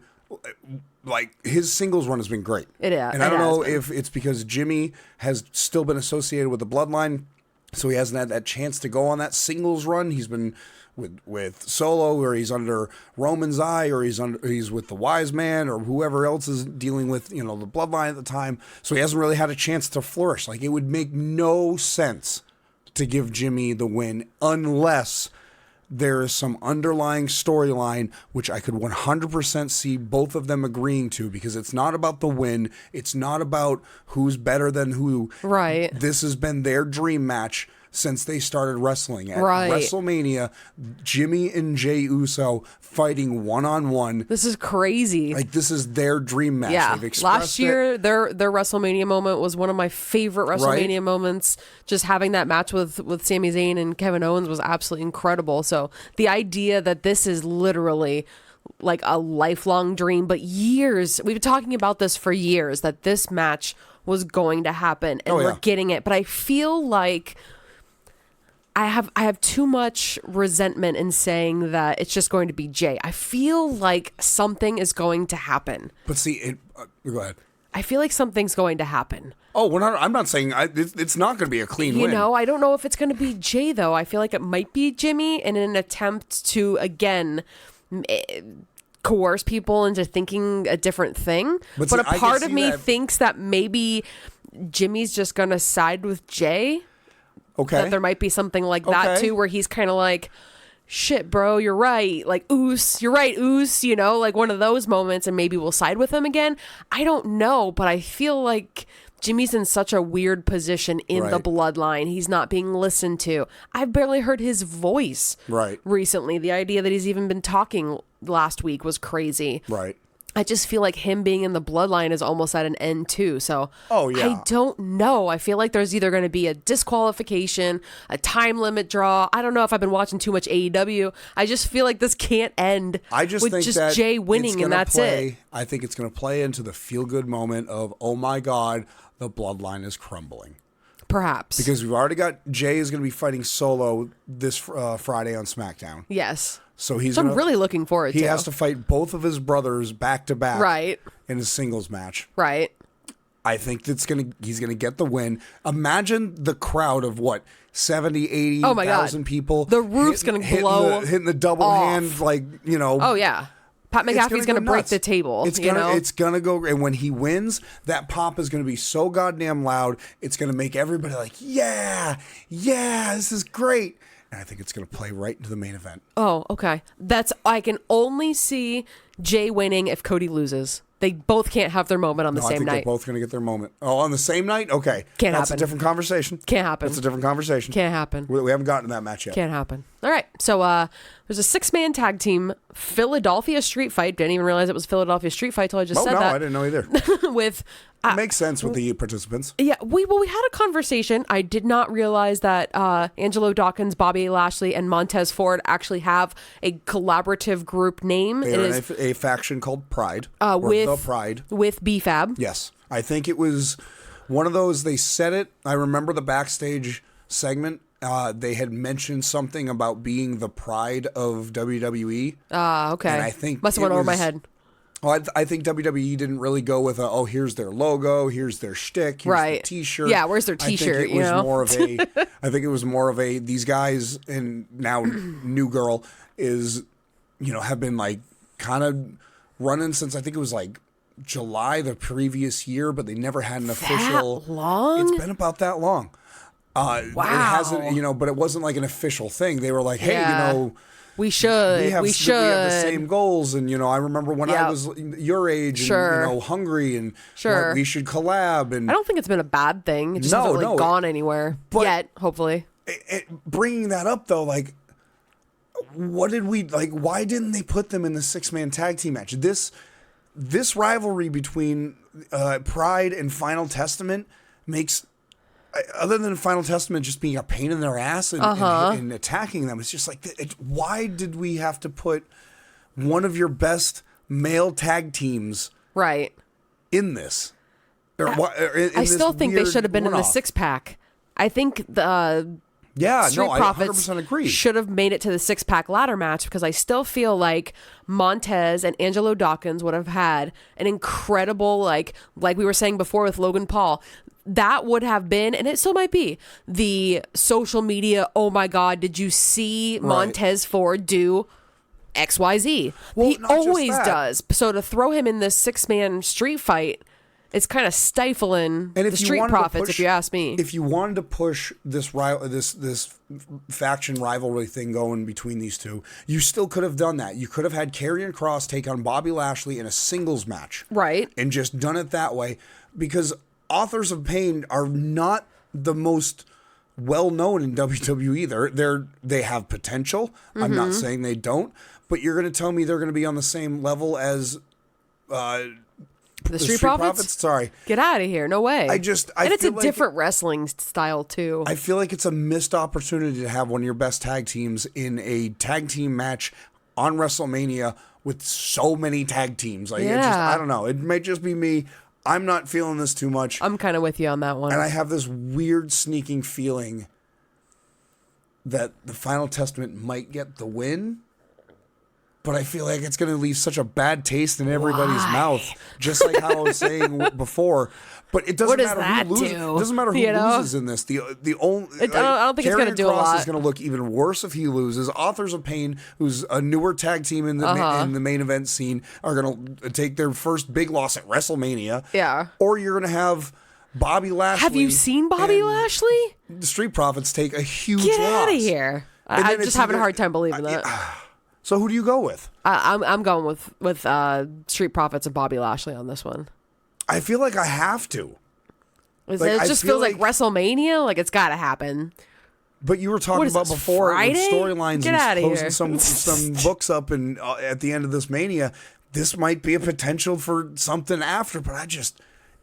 like, his singles run has been great. It is. And I don't know if it's because Jimmy has still been associated with the bloodline, so he hasn't had that chance to go on that singles run. He's been with Solo, or he's under Roman's eye, or he's with the Wise Man, or whoever else is dealing with, the bloodline at the time. So he hasn't really had a chance to flourish. Like, it would make no sense to give Jimmy the win unless there is some underlying storyline, which I could 100% see both of them agreeing to, because it's not about the win. It's not about who's better than who. Right. This has been their dream match since they started wrestling at WrestleMania. Jimmy and Jey Uso fighting one-on-one. This is crazy. Like, this is their dream match. Yeah. Last year, their WrestleMania moment was one of my favorite WrestleMania moments. Just having that match with Sami Zayn and Kevin Owens was absolutely incredible. So the idea that this is literally like a lifelong dream, but years, we've been talking about this for years, that this match was going to happen, and we're getting it. But I feel like I have too much resentment in saying that it's just going to be Jey. I feel like something is going to happen. But see, go ahead. I feel like something's going to happen. Oh, I'm not saying it's not going to be a clean win. I don't know if it's going to be Jey, though. I feel like it might be Jimmy in an attempt to, again, coerce people into thinking a different thing. But a part of me thinks that maybe Jimmy's just going to side with Jey. Okay. That there might be something like that too, where he's kind of like, shit, bro, you're right. Like, oos, you're right, oos, like one of those moments, and maybe we'll side with him again. I don't know, but I feel like Jimmy's in such a weird position in the bloodline. He's not being listened to. I've barely heard his voice recently. The idea that he's even been talking last week was crazy. Right. I just feel like him being in the bloodline is almost at an end too. So I don't know. I feel like there's either going to be a disqualification, a time limit draw. I don't know if I've been watching too much AEW. I just feel like this can't end with just Jey winning and that's it. I think it's going to play into the feel-good moment of, oh my God, the bloodline is crumbling. Perhaps. Because we've already got Jey is going to be fighting Solo this Friday on SmackDown. Yes. So I'm really looking forward to. He has to fight both of his brothers back to back. Right. In his singles match. Right. I think he's gonna get the win. Imagine the crowd of 70, 80,000 people. The roof's gonna blow hitting the double off. hand, Oh yeah. Pat McAfee's going to break the table. It's going to go. And when he wins, that pop is going to be so goddamn loud. It's going to make everybody like, yeah, this is great. And I think it's going to play right into the main event. Oh, okay. I can only see Jay winning if Cody loses. They both can't have their moment on the same night. They're both going to get their moment. Oh, on the same night? Okay. Can't happen. That's a different conversation. Can't happen. That's a different conversation. Can't happen. We haven't gotten to that match yet. Can't happen. All right. So there's a 6-man tag team Philadelphia street fight. Didn't even realize it was Philadelphia street fight till I just said that. No, I didn't know either. With it makes sense with the participants. Yeah, we had a conversation. I did not realize that Angelo Dawkins, Bobby Lashley, and Montez Ford actually have a collaborative group name. They are in a faction called Pride. With the Pride. With BFAB. Yes. I think it was one of those, they said it. I remember the backstage segment. They had mentioned something about being the pride of WWE. Okay. And I think must have went over my head. Well, I think WWE didn't really go with here's their logo, here's their shtick, here's the T-shirt. Yeah, where's their T-shirt? I think it was more of a these guys, and now New Girl is, have been kind of running since I think it was July the previous year, but they never had an official. That long? It's been about that long. Wow. It hasn't, but it wasn't an official thing. They were like, hey, we should. We have the same goals, and I remember when I was your age, and hungry, and we should collab. And I don't think it's been a bad thing. It just hasn't gone anywhere yet. Hopefully, bringing that up though, what did we why didn't they put them in the 6-man tag team match? This rivalry between Pride and Final Testament makes. Other than Final Testament just being a pain in their ass and attacking them, it's just why did we have to put one of your best male tag teams in this? I still think they should have been in the 6-pack. I think the Street Profits 100% agree. should have made it to the 6-pack ladder match, because I still feel like Montez and Angelo Dawkins would have had an incredible, like we were saying before with Logan Paul, that would have been, and it still might be, the social media, oh my God, did you see Montez Ford do XYZ? Well, he always does. So to throw him in this 6-man street fight, it's kind of stifling the Street Profits, if you ask me. If you wanted to push this faction rivalry thing going between these two, you still could have done that. You could have had Karrion Kross take on Bobby Lashley in a singles match. Right. And just done it that way, because Authors of Pain are not the most well-known in WWE. They have potential. Mm-hmm. I'm not saying they don't, but you're going to tell me they're going to be on the same level as the Street Profits? Sorry. Get out of here. No way. And it's a different wrestling style, too. I feel like it's a missed opportunity to have one of your best tag teams in a tag team match on WrestleMania with so many tag teams. I don't know. It may just be me. I'm not feeling this too much. I'm kind of with you on that one. And I have this weird sneaking feeling that the Final Testament might get the win, but I feel like it's going to leave such a bad taste in everybody's mouth, just like how I was saying before. But it doesn't matter who loses. It doesn't matter who loses in this. The only I don't think it's going to do a lot. Karrion Kross is going to look even worse if he loses. Authors of Pain, who's a newer tag team in the main event scene, are going to take their first big loss at WrestleMania. Yeah. Or you're going to have Bobby Lashley. Have you seen Bobby Lashley? The Street Profits take a huge loss. Get out of here. I'm just having a hard time believing that. So who do you go with? I'm going with Street Profits and Bobby Lashley on this one. I feel like I have to. It just feels like WrestleMania. Like it's got to happen. But you were talking about before storylines and closing some books up, and at the end of this Mania, this might be a potential for something after. But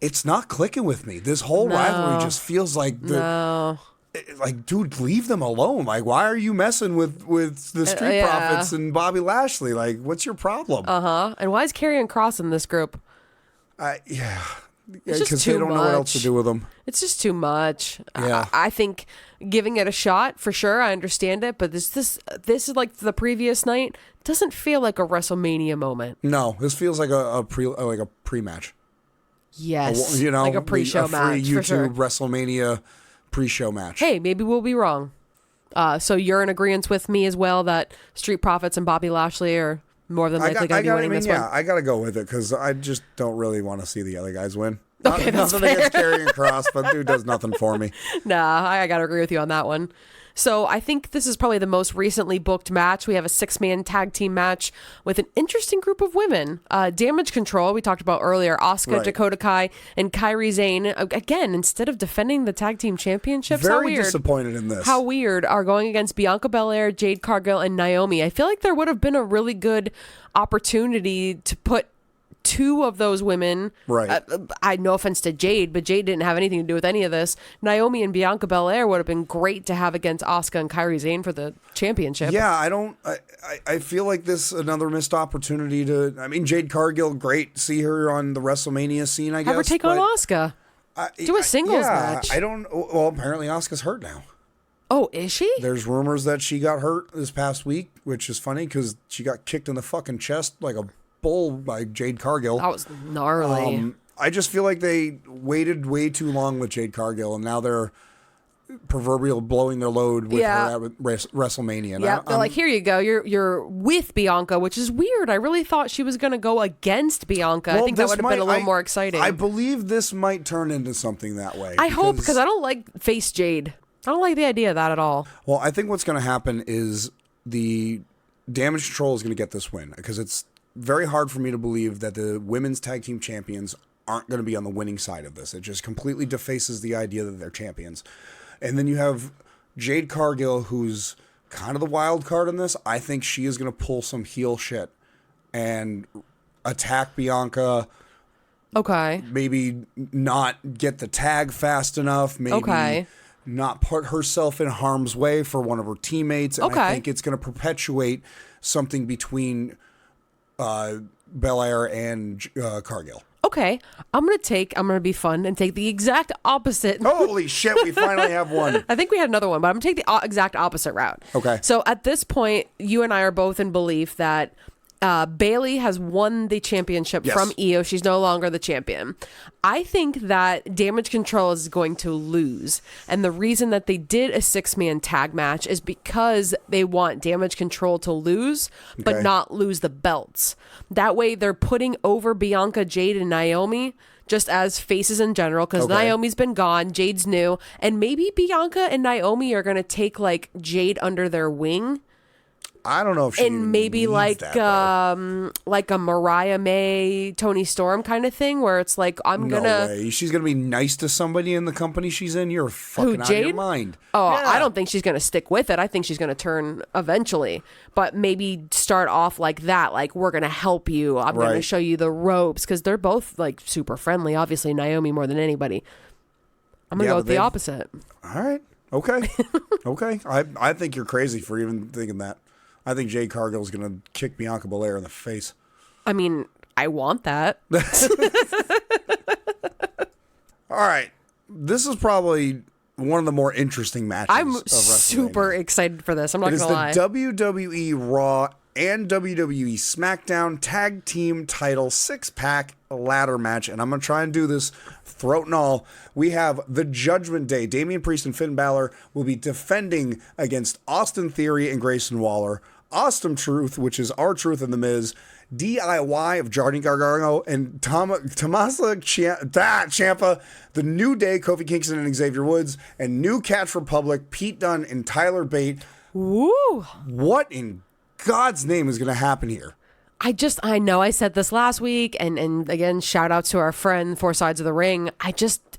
it's not clicking with me. This whole rivalry just feels like dude, leave them alone. Like, why are you messing with the Street Profits and Bobby Lashley? Like, what's your problem? And why is Karrion Kross in this group? Because they don't know what else to do with them. It's just too much. Yeah. I think giving it a shot, for sure, I understand it, but this is like the previous night. Doesn't feel like a WrestleMania moment. No, this feels like a pre-match. Yes. You know, like a pre-show match. Free YouTube for sure. WrestleMania pre-show match. Hey, maybe we'll be wrong. So you're in agreement with me as well that Street Profits and Bobby Lashley are more than likely going to be winning this one? Yeah, I got to go with it because I just don't really want to see the other guys win. Okay, nothing fair. against Karrion Kross, but dude does nothing for me. Nah, I got to agree with you on that one. So I think this is probably the most recently booked match. We have a 6-man tag team match with an interesting group of women. Damage Control, we talked about earlier. Asuka, Right. Dakota Kai, and Kairi Sane. Again, instead of defending the tag team championships, how Very weird. disappointed in this. How weird are going against Bianca Belair, Jade Cargill, and Naomi. I feel like there would have been a really good opportunity to put two of those women. Right. I no offense to Jade, but Jade didn't have anything to do with any of this. Naomi and Bianca Belair would have been great to have against Asuka and Kairi Sane for the championship. Yeah, I feel like this another missed opportunity to. I mean, Jade Cargill, great. See her on the WrestleMania scene. I guess Have her take on Asuka. Do a singles match. I don't. Well, apparently Asuka's hurt now. Oh, is she? There's rumors that she got hurt this past week, which is funny because she got kicked in the fucking chest like a bull by Jade Cargill. That was gnarly. I just feel like they waited way too long with Jade Cargill, and now they're proverbial blowing their load with her at WrestleMania. Yeah, they're like, here you go. You're with Bianca, which is weird. I really thought she was going to go against Bianca. I think that would have been a little more exciting. I believe this might turn into something that way. I hope, because I don't like face Jade. I don't like the idea of that at all. Well, I think what's going to happen is the Damage Control is going to get this win, because it's very hard for me to believe that the women's tag team champions aren't going to be on the winning side of this. It just completely defaces the idea that they're champions. And then you have Jade Cargill, who's kind of the wild card in this. I think she is going to pull some heel shit and attack Bianca. Okay. Maybe not get the tag fast enough. Maybe not put herself in harm's way for one of her teammates. And I think it's going to perpetuate something between Belair and Cargill. Okay, I'm gonna be fun and take the exact opposite. Holy shit, we finally have one. I think we had another one, but I'm gonna take the exact opposite route. Okay. So at this point, you and I are both in belief that Bayley has won the championship from Io. She's no longer the champion. I think that Damage Control is going to lose. And the reason that they did a 6-man tag match is because they want Damage Control to lose, but not lose the belts. That way they're putting over Bianca, Jade, and Naomi just as faces in general, because Naomi's been gone, Jade's new, and maybe Bianca and Naomi are going to take like Jade under their wing. I don't know if she and maybe like a Mariah May, Tony Storm kind of thing, where it's like No way. She's gonna be nice to somebody in the company she's in. You're fucking out of your mind. Oh, yeah. I don't think she's gonna stick with it. I think she's gonna turn eventually, but maybe start off like that. Like, we're gonna help you. I'm gonna show you the ropes, because they're both like super friendly. Obviously, Naomi more than anybody. I'm gonna go with the opposite. All right. Okay. Okay. I think you're crazy for even thinking that. I think Jade Cargill's going to kick Bianca Belair in the face. I mean, I want that. All right. This is probably one of the more interesting matches. I'm super excited for this. I'm not going to lie. It is the WWE Raw and WWE SmackDown Tag Team Title 6-pack ladder match. And I'm going to try and do this throat and all. We have the Judgment Day. Damian Priest and Finn Balor will be defending against Austin Theory and Grayson Waller. Awesome Truth, which is R-Truth and The Miz. DIY of Johnny Gargano and Tommaso Ciampa. The New Day, Kofi Kingston and Xavier Woods. And New Catch Republic, Pete Dunne and Tyler Bate. Woo! What in God's name is going to happen here? I know I said this last week, and again, shout out to our friend, Four Sides of the Ring.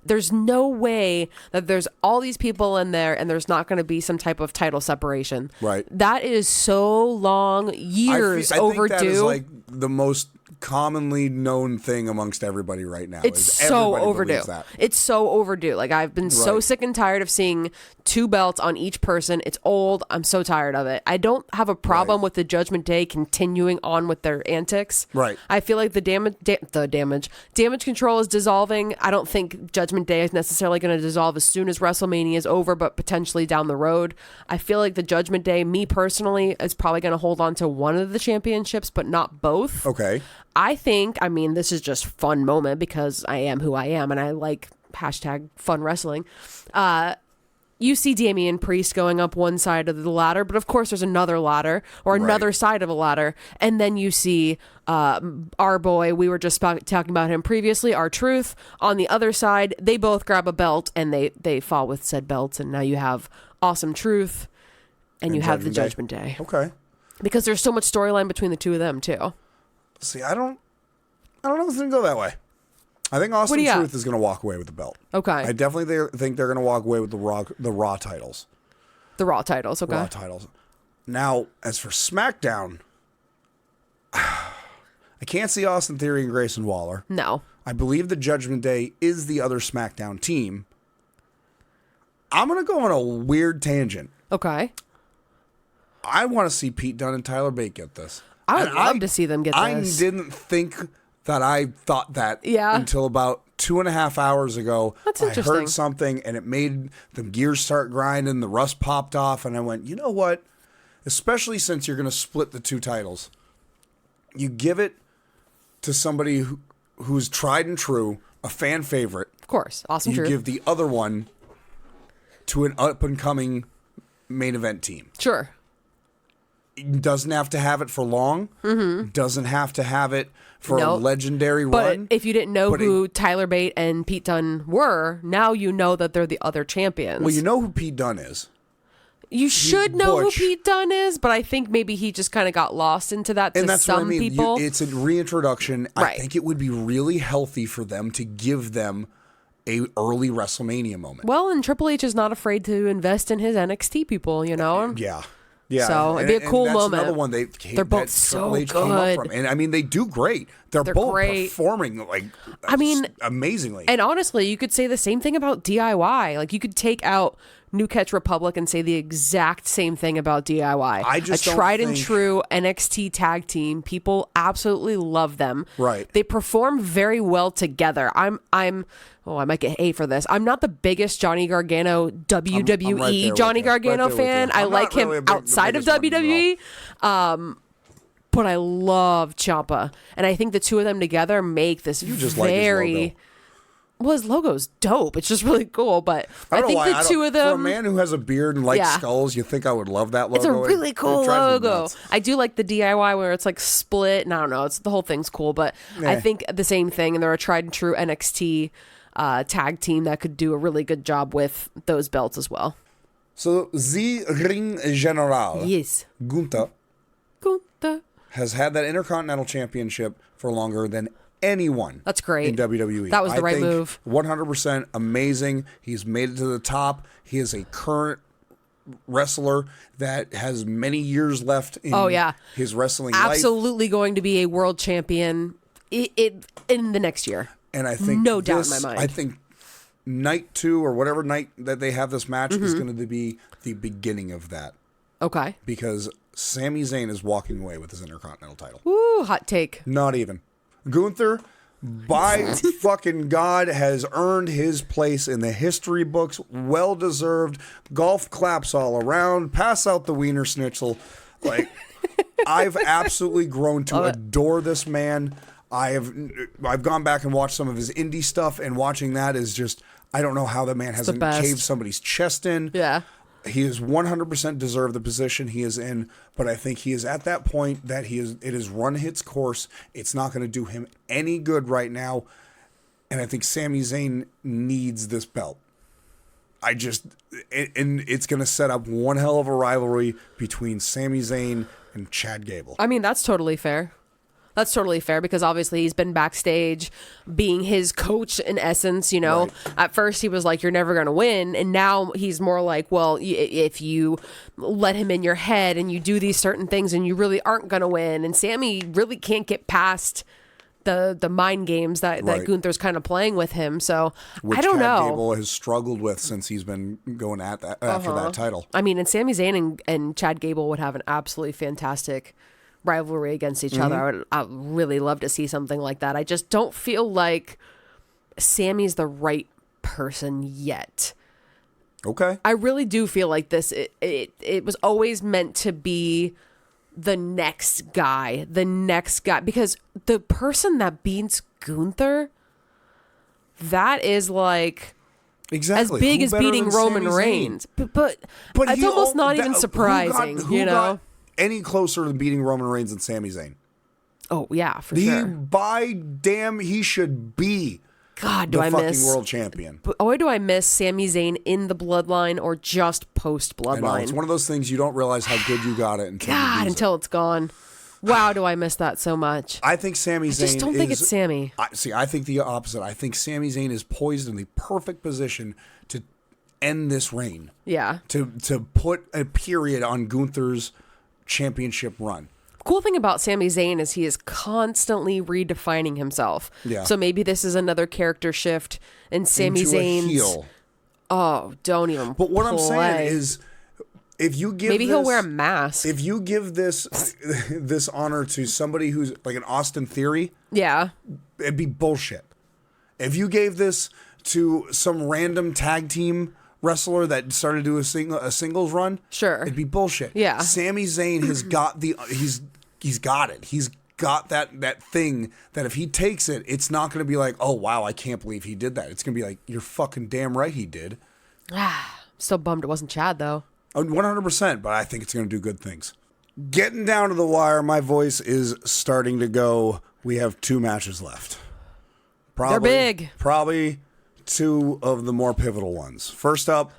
There's no way that there's all these people in there and there's not going to be some type of title separation. Right. That is so long, years overdue. I think that is like the most commonly known thing amongst everybody right now. It's so overdue. It's so overdue. Like, I've been so sick and tired of seeing 2 belts on each person. It's old. I'm so tired of it. I don't have a problem with the Judgment Day continuing on with their antics. Right. I feel like the damage control is dissolving. I don't think Judgment Day is necessarily going to dissolve as soon as WrestleMania is over, but potentially down the road. I feel like the Judgment Day, me personally, is probably going to hold on to one of the championships, but not both. Okay. I think, I mean, this is just fun moment because I am who I am and I like #fun wrestling. You see Damian Priest going up one side of the ladder, but of course there's another ladder or another side of a ladder. And then you see our boy, we were just talking about him previously, R-Truth, on the other side. They both grab a belt and they fall with said belts. And now you have Awesome Truth and you have the Judgment Day. Okay. Because there's so much storyline between the two of them too. See, I don't know if it's going to go that way. I think Awesome Truth is going to walk away with the belt. Okay. I definitely think they're going to walk away with the Raw titles. The Raw titles, okay. Raw titles. Now, as for SmackDown, I can't see Austin Theory and Grayson Waller. No. I believe the Judgment Day is the other SmackDown team. I'm going to go on a weird tangent. Okay. I want to see Pete Dunne and Tyler Bate get this. I would love to see them get this. I didn't think that I thought that until about 2.5 hours ago. That's interesting. I heard something and it made the gears start grinding, the rust popped off, and I went, you know what? Especially since you're going to split the two titles, you give it to somebody who's tried and true, a fan favorite. Of course. Awesome Truth. You give the other one to an up-and-coming main event team. Sure. Doesn't have to have it for long. Mm-hmm. Doesn't have to have it for a legendary run. But if you didn't know who Tyler Bate and Pete Dunne were, now you know that they're the other champions. Well, you know who Pete Dunne is. You should know who Pete Dunne is, but I think maybe he just kind of got lost into that and that's some what I mean. people. It's a reintroduction. Right. I think it would be really healthy for them to give them a early WrestleMania moment. Well, and Triple H is not afraid to invest in his NXT people, you know? Yeah. Yeah, so it'd be a cool moment. Another one they're both so good. Came up from. And I mean, they do great. They're both great. Performing amazingly. And honestly, you could say the same thing about DIY. Like you could take out New Catch Republic and say the exact same thing about DIY. A tried and true NXT tag team. People absolutely love them. Right. They perform very well together. I might get hate for this. I'm not the biggest Johnny Gargano WWE Johnny Gargano fan. I like him outside of WWE. But I love Ciampa. And I think the two of them together make this very... Well, his logo's dope. It's just really cool. But I think the two of them... For a man who has a beard and likes skulls, you think I would love that logo? It's a really cool logo. I do like the DIY where it's like split. And I don't know. The whole thing's cool. But I think the same thing. And they're a tried and true NXT tag team that could do a really good job with those belts as well. So, the Ring General. Yes. Gunther. Has had that Intercontinental Championship for longer than anyone. That's great. In WWE. That was the right move. 100% amazing. He's made it to the top. He is a current wrestler that has many years left in his wrestling life. Absolutely going to be a world champion in the next year. And I think no doubt in my mind. I think night 2 or whatever night that they have this match is going to be the beginning of that. Okay. Because Sami Zayn is walking away with his Intercontinental title. Ooh, hot take. Not even. Gunther, by fucking God, has earned his place in the history books. Well-deserved. Golf claps all around. Pass out the Wiener Schnitzel. Like, I've absolutely grown to adore this man. I've gone back and watched some of his indie stuff, and watching that is just, I don't know how the man hasn't caved somebody's chest in. Yeah. He has 100% deserved the position he is in, but I think he is at that point that it has run its course. It's not going to do him any good right now, and I think Sami Zayn needs this belt. And it's going to set up one hell of a rivalry between Sami Zayn and Chad Gable. I mean, that's totally fair. That's totally fair because obviously he's been backstage being his coach in essence, you know. Right. At first he was like, you're never going to win. And now he's more like, well, if you let him in your head and you do these certain things and you really aren't going to win. And Sammy really can't get past the mind games that Gunther's kind of playing with him. So I don't know. Chad Gable has struggled with since he's been going at that after that title. I mean, and Sami Zayn and Chad Gable would have an absolutely fantastic rivalry against each other. I would really love to see something like that. I just don't feel like Sammy's the right person yet. Okay. I really do feel like this it was always meant to be the next guy, because the person that beats Gunther, that is like exactly as big Who as better beating than Roman Sami Zayn? Reigns. But it's almost not even surprising, who got any closer to beating Roman Reigns than Sami Zayn? Oh yeah, for sure. By damn, he should be God, the fucking world champion. Boy, do I miss Sami Zayn in the Bloodline or just post I know, Bloodline. it's one of those things you don't realize how good you got it until it's gone. Wow, do I miss that so much. I think Sami Zayn I just don't think it's Sami. I think the opposite. I think Sami Zayn is poised in the perfect position to end this reign. Yeah. To put a period on Gunther's championship run. Cool thing about Sami Zayn is he is constantly redefining himself. Yeah. So maybe this is another character shift in Sami Into Zayn's. A heel. Oh, don't even. But what I'm saying is, if you give maybe he'll wear a mask. If you give this honor to somebody who's like an Austin Theory, yeah, it'd be bullshit. If you gave this to some random tag team wrestler that started to do a singles run, sure, it'd be bullshit. Yeah, Sami Zayn has got he's got it. He's got that thing that if he takes it, it's not going to be like, oh wow, I can't believe he did that. It's going to be like, you're fucking damn right he did. Still bummed it wasn't Chad though. 100%, but I think it's going to do good things. Getting down to the wire, my voice is starting to go. We have 2 matches left. They're big. Probably 2 of the more pivotal ones. First up,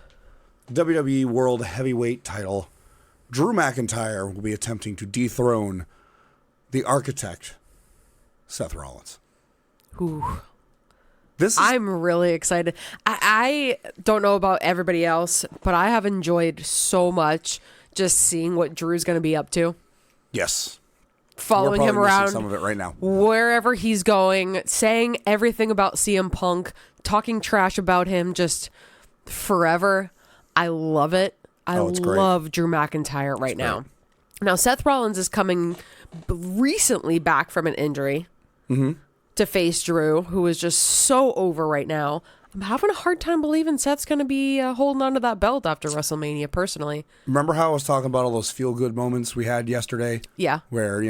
WWE World Heavyweight title. Drew McIntyre will be attempting to dethrone the Architect, Seth Rollins. Ooh. I'm really excited. I don't know about everybody else, but I have enjoyed so much just seeing what Drew's going to be up to. Yes. Following him around some of it right now. Wherever he's going, saying everything about CM Punk, talking trash about him just forever. I love it. I love Drew McIntyre right now. Now, Seth Rollins is coming recently back from an injury to face Drew, who is just so over right now. I'm having a hard time believing Seth's going to be holding on to that belt after WrestleMania, personally. Remember how I was talking about all those feel-good moments we had yesterday? Yeah. Where,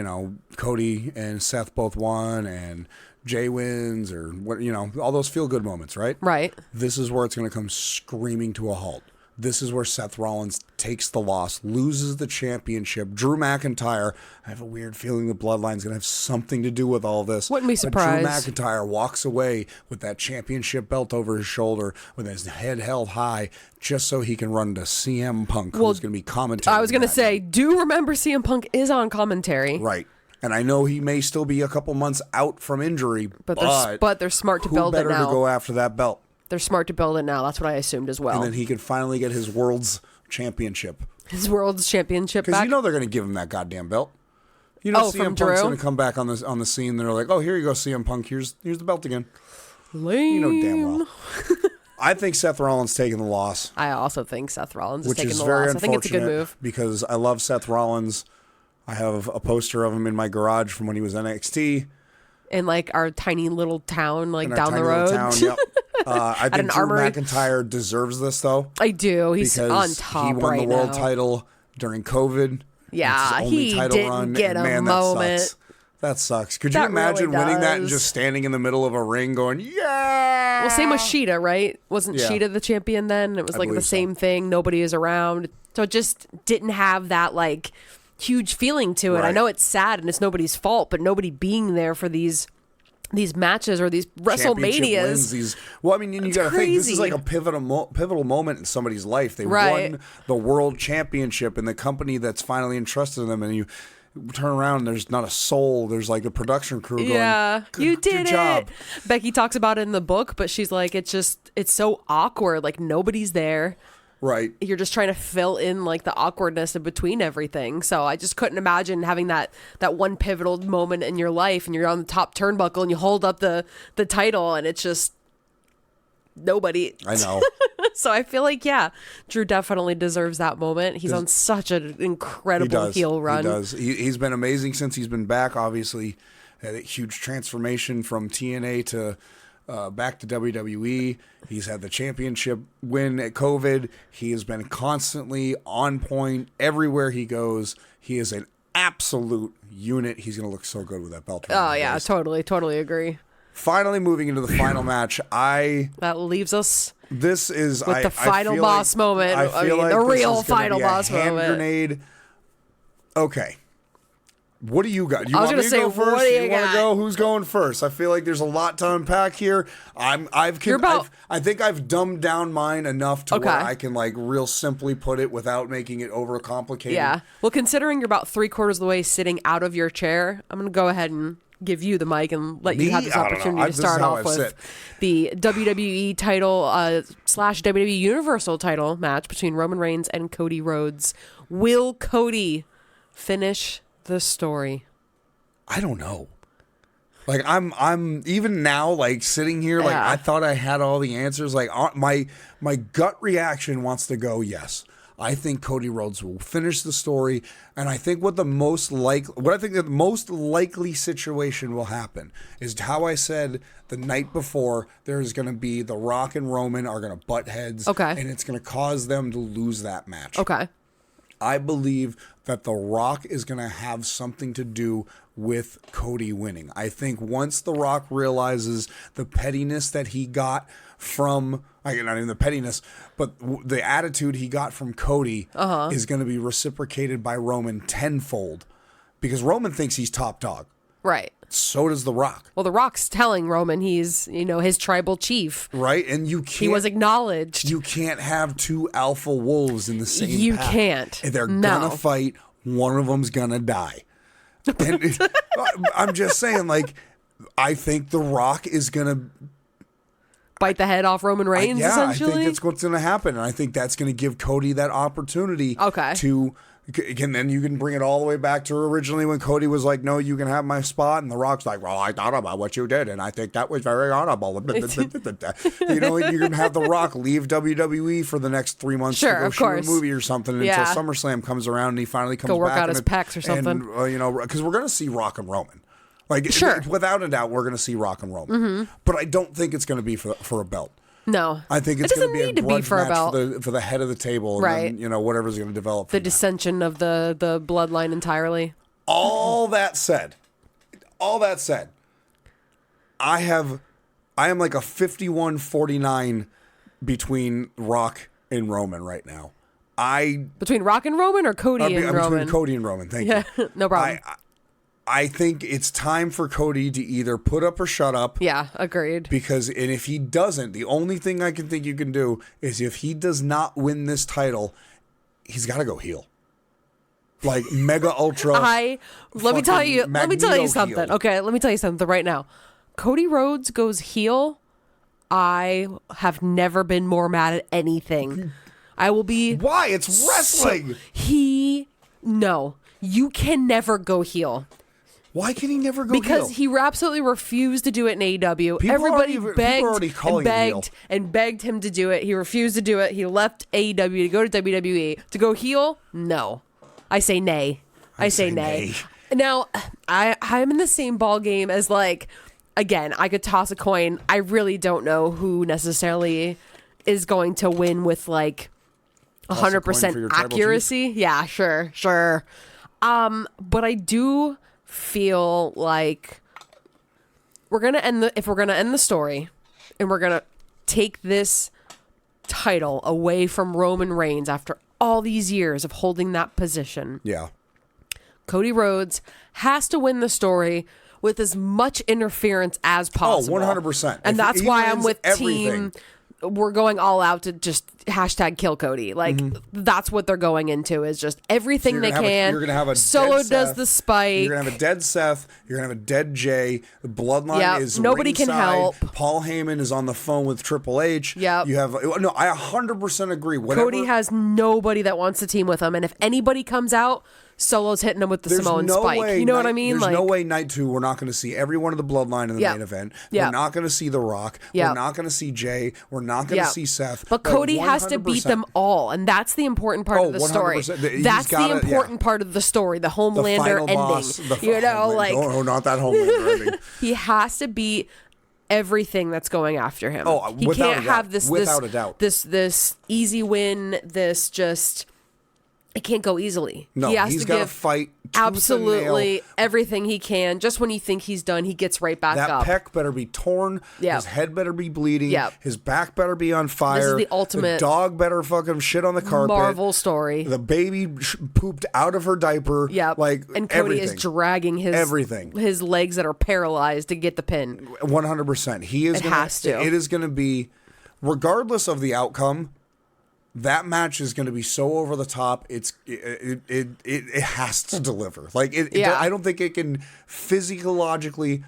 Cody and Seth both won and Jay wins or, all those feel-good moments, right? Right. This is where it's going to come screaming to a halt. This is where Seth Rollins takes the loss, loses the championship. Drew McIntyre, I have a weird feeling the Bloodline's going to have something to do with all this. Wouldn't be surprised. But Drew McIntyre walks away with that championship belt over his shoulder, with his head held high, just so he can run to CM Punk, who's going to be commentating. I was going to say, do remember CM Punk is on commentary. Right. And I know he may still be a couple months out from injury, but they're smart to build it now. Who better to go after that belt? They're smart to build it now. That's what I assumed as well. And then he can finally get his world's championship. His world's championship back? Because they're going to give him that goddamn belt. CM Punk's going to come back on the scene. They're like, oh, here you go, CM Punk. Here's the belt again. Lame. Damn well. I think Seth Rollins taking the loss. I also think Seth Rollins is taking the very loss. I think it's a good move. Because I love Seth Rollins. I have a poster of him in my garage from when he was NXT. In our tiny little town, down the road. Yep. I think Drew McIntyre deserves this, though. I do. He's on top right now. He won the world title during COVID. Yeah, he didn't get a moment. That sucks. Could you imagine winning that and just standing in the middle of a ring going, yeah? Well, same with Sheeta, right? Wasn't Sheeta the champion then? It was the same thing. Nobody is around. So it just didn't have that, huge feeling to it. Right. I know it's sad and it's nobody's fault, but nobody being there for these matches or these WrestleManias. You got to think this is a pivotal moment in somebody's life. They won the world championship in the company that's finally entrusted in them, and you turn around and there's not a soul. There's a production crew going, you did good job. It. Becky talks about it in the book, but she's like, it's so awkward. Nobody's there. Right. You're just trying to fill in the awkwardness in between everything. So I just couldn't imagine having that one pivotal moment in your life and you're on the top turnbuckle and you hold up the title and it's just nobody. I know. So I feel Drew definitely deserves that moment. He's on such an incredible heel run. He does. He's been amazing since he's been back. Obviously, had a huge transformation from TNA to back to WWE. He's had the championship win at COVID. He has been constantly on point everywhere he goes. He is an absolute unit. He's going to look so good with that belt. Oh, yeah, totally agree. Finally, moving into the final match, that leaves us with the final boss moment. I mean, the real final boss moment. Grenade. Okay. What do you got? Do you I was want me to go first? What do you want to go? Who's going first? I feel like there's a lot to unpack here. I think I've dumbed down mine enough to where I can like real simply put it without making it overcomplicated. Yeah. Well, considering you're about 3/4 of the way sitting out of your chair, I'm going to go ahead and give you the mic and let you have this opportunity to start off with the WWE title / WWE Universal title match between Roman Reigns and Cody Rhodes. Will Cody finish the story? I don't know. Like I'm even now like sitting here like I thought I had all the answers. Like my gut reaction wants to go yes. I think Cody Rhodes will finish the story, and I think what the most likely situation will happen is how I said the night before. There's going to be The Rock and Roman are going to butt heads, and it's going to cause them to lose that match. Okay. I believe that The Rock is going to have something to do with Cody winning. I think once The Rock realizes the pettiness that he got from, not even the pettiness, but the attitude he got from Cody is going to be reciprocated by Roman tenfold, because Roman thinks he's top dog. Right. So does The Rock. Well, The Rock's telling Roman he's, his tribal chief. Right, and he was acknowledged. You can't have two alpha wolves in the same pack. Can't. If they're gonna fight, one of them's gonna die. And I'm just saying, like, I think The Rock is gonna bite the head off Roman Reigns, essentially? I think that's what's going to happen. And I think that's going to give Cody that opportunity to... And then you can bring it all the way back to originally when Cody was like, no, you can have my spot. And The Rock's like, well, I thought about what you did, and I think that was very honorable. You can have The Rock leave WWE for the next 3 months to go shoot a movie or something until SummerSlam comes around and he finally comes back. Go work out his pecs or something. Because we're going to see Rock and Roman. Like, without a doubt, we're going to see Rock and Roman. Mm-hmm. But I don't think it's going to be for a belt. No. I think it's going to be a grudge match for the head of the table. And then, whatever's going to develop. The dissension of the bloodline entirely. All that said, I am like a 51-49 between Rock and Roman right now. Between Rock and Roman or Cody and Roman? Between Cody and Roman, thank you. No problem. I think it's time for Cody to either put up or shut up. Yeah, agreed. And if he doesn't, the only thing I can think you can do is if he does not win this title, he's got to go heel. Like mega ultra. Let me tell you something. Heel. Okay, let me tell you something right now. Cody Rhodes goes heel. I have never been more mad at anything. I will be. Why? It's wrestling. No, you can never go heel. Why can he never go because heel? He absolutely refused to do it in AEW. Everybody begged and begged him to do it. He refused to do it. He left AEW to go to WWE. To go heel? No. I say nay. I say nay. Now, I'm in the same ball game as, like, again, I could toss a coin. I really don't know who necessarily is going to win with, like, 100% accuracy. Yeah, sure. But I do feel like if we're gonna end the story and we're gonna take this title away from Roman Reigns after all these years of holding that position, Cody Rhodes has to win the story with as much interference as possible. 100%. And that's why I'm with team. We're going all out to just #kill Cody. Like, that's what they're going into, is just everything they can. You're going to have a Solo dead does Seth. the spike. You're going to have a dead Seth. You're going to have a dead Jay. The bloodline is nobody ringside. can help. Paul Heyman is on the phone with Triple H. Yep. You have I 100% agree. Cody has nobody that wants to team with him, and if anybody comes out, Solo's hitting him with the Samoan spike. You know what I mean? There's no way night 2 we're not going to see every one of the bloodline in the main event. We're not going to see The Rock. We're not going to see Jay. We're not going to see Seth. But Cody has to beat them all, and that's the important part of the story. That's the important part of the story, the Homelander ending. Boss, no, not that Homelander ending. He has to beat everything that's going after him. He without can't have this without a doubt. This easy win, this just it can't go easily. No, he's got to fight absolutely everything he can. Just when you think he's done, he gets right back up. That pec better be torn. Yep. His head better be bleeding. Yep. His back better be on fire. This is the ultimate The dog better fucking shit on the carpet. Marvel story. The baby pooped out of her diaper. Yep. Like, and Cody is dragging his legs that are paralyzed to get the pin. 100%. He is. It is going to be, regardless of the outcome, that match is going to be so over the top. It has to deliver. Like I don't think it can physiologically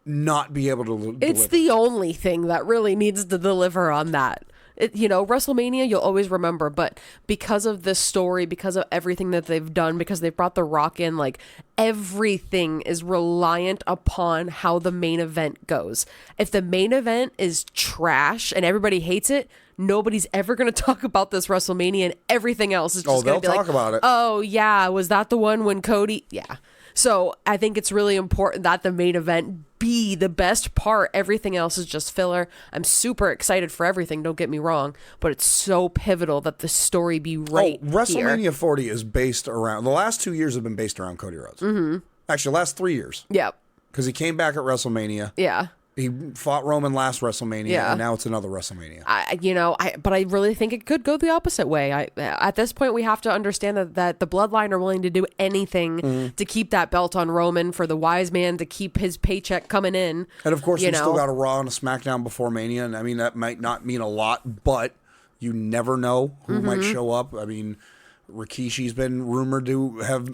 not be able to deliver. It's the only thing that really needs to deliver on that. WrestleMania, you'll always remember, but because of this story, because of everything that they've done, because they've brought The Rock in, like, everything is reliant upon how the main event goes. If the main event is trash and everybody hates it, nobody's ever going to talk about this WrestleMania, and everything else is just going to be like, about it. Oh, yeah, was that the one when Cody? Yeah. So I think it's really important that the main event be the best part. Everything else is just filler. I'm super excited for everything, don't get me wrong, but it's so pivotal that the story be right WrestleMania here. 40 is based around, the last 2 years have been based around Cody Rhodes. Mm-hmm. Actually, the last 3 years. Yep. Because he came back at WrestleMania. Yeah. He fought Roman last WrestleMania, and now it's another WrestleMania. But I really think it could go the opposite way. At this point, we have to understand that the Bloodline are willing to do anything to keep that belt on Roman, for the wise man to keep his paycheck coming in. And of course, you still got a Raw and a SmackDown before Mania, and I mean, that might not mean a lot, but you never know who might show up. I mean, Rikishi's been rumored to have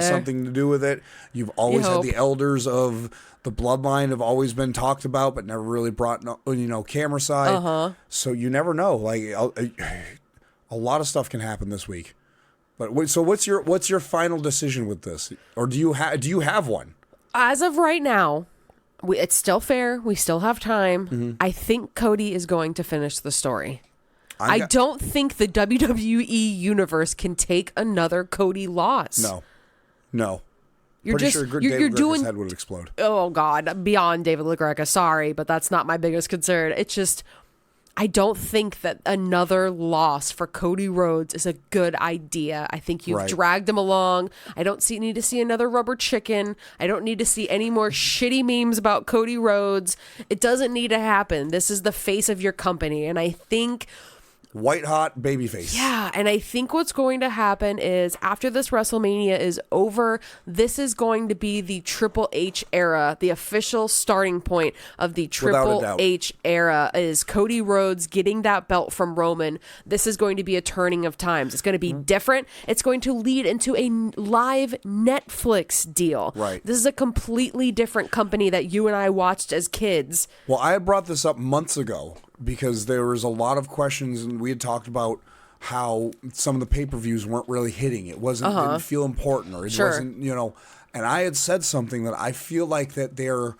something to do with it. You've always had the elders of the Bloodline have always been talked about, but never really brought camera side. So you never know. Like a lot of stuff can happen this week. But so what's your final decision with this, or do you have one? As of right now, it's still fair. We still have time. I think Cody is going to finish the story. I don't think the WWE Universe can take another Cody loss. No. You're David head would explode. Oh God, beyond David LaGreca. Sorry, but that's not my biggest concern. It's just, I don't think that another loss for Cody Rhodes is a good idea. I think you've dragged him along. I don't need to see another rubber chicken. I don't need to see any more shitty memes about Cody Rhodes. It doesn't need to happen. This is the face of your company, and I think white hot babyface. Yeah, and I think what's going to happen is after this WrestleMania is over, this is going to be the Triple H era, the official starting point of the Triple H era is Cody Rhodes getting that belt from Roman. This is going to be a turning of times. It's going to be different. It's going to lead into a live Netflix deal. Right. This is a completely different company that you and I watched as kids. Well, I brought this up months ago, because there was a lot of questions, and we had talked about how some of the pay-per-views weren't really hitting. It didn't feel important, or it wasn't, and I had said something that I feel like that they're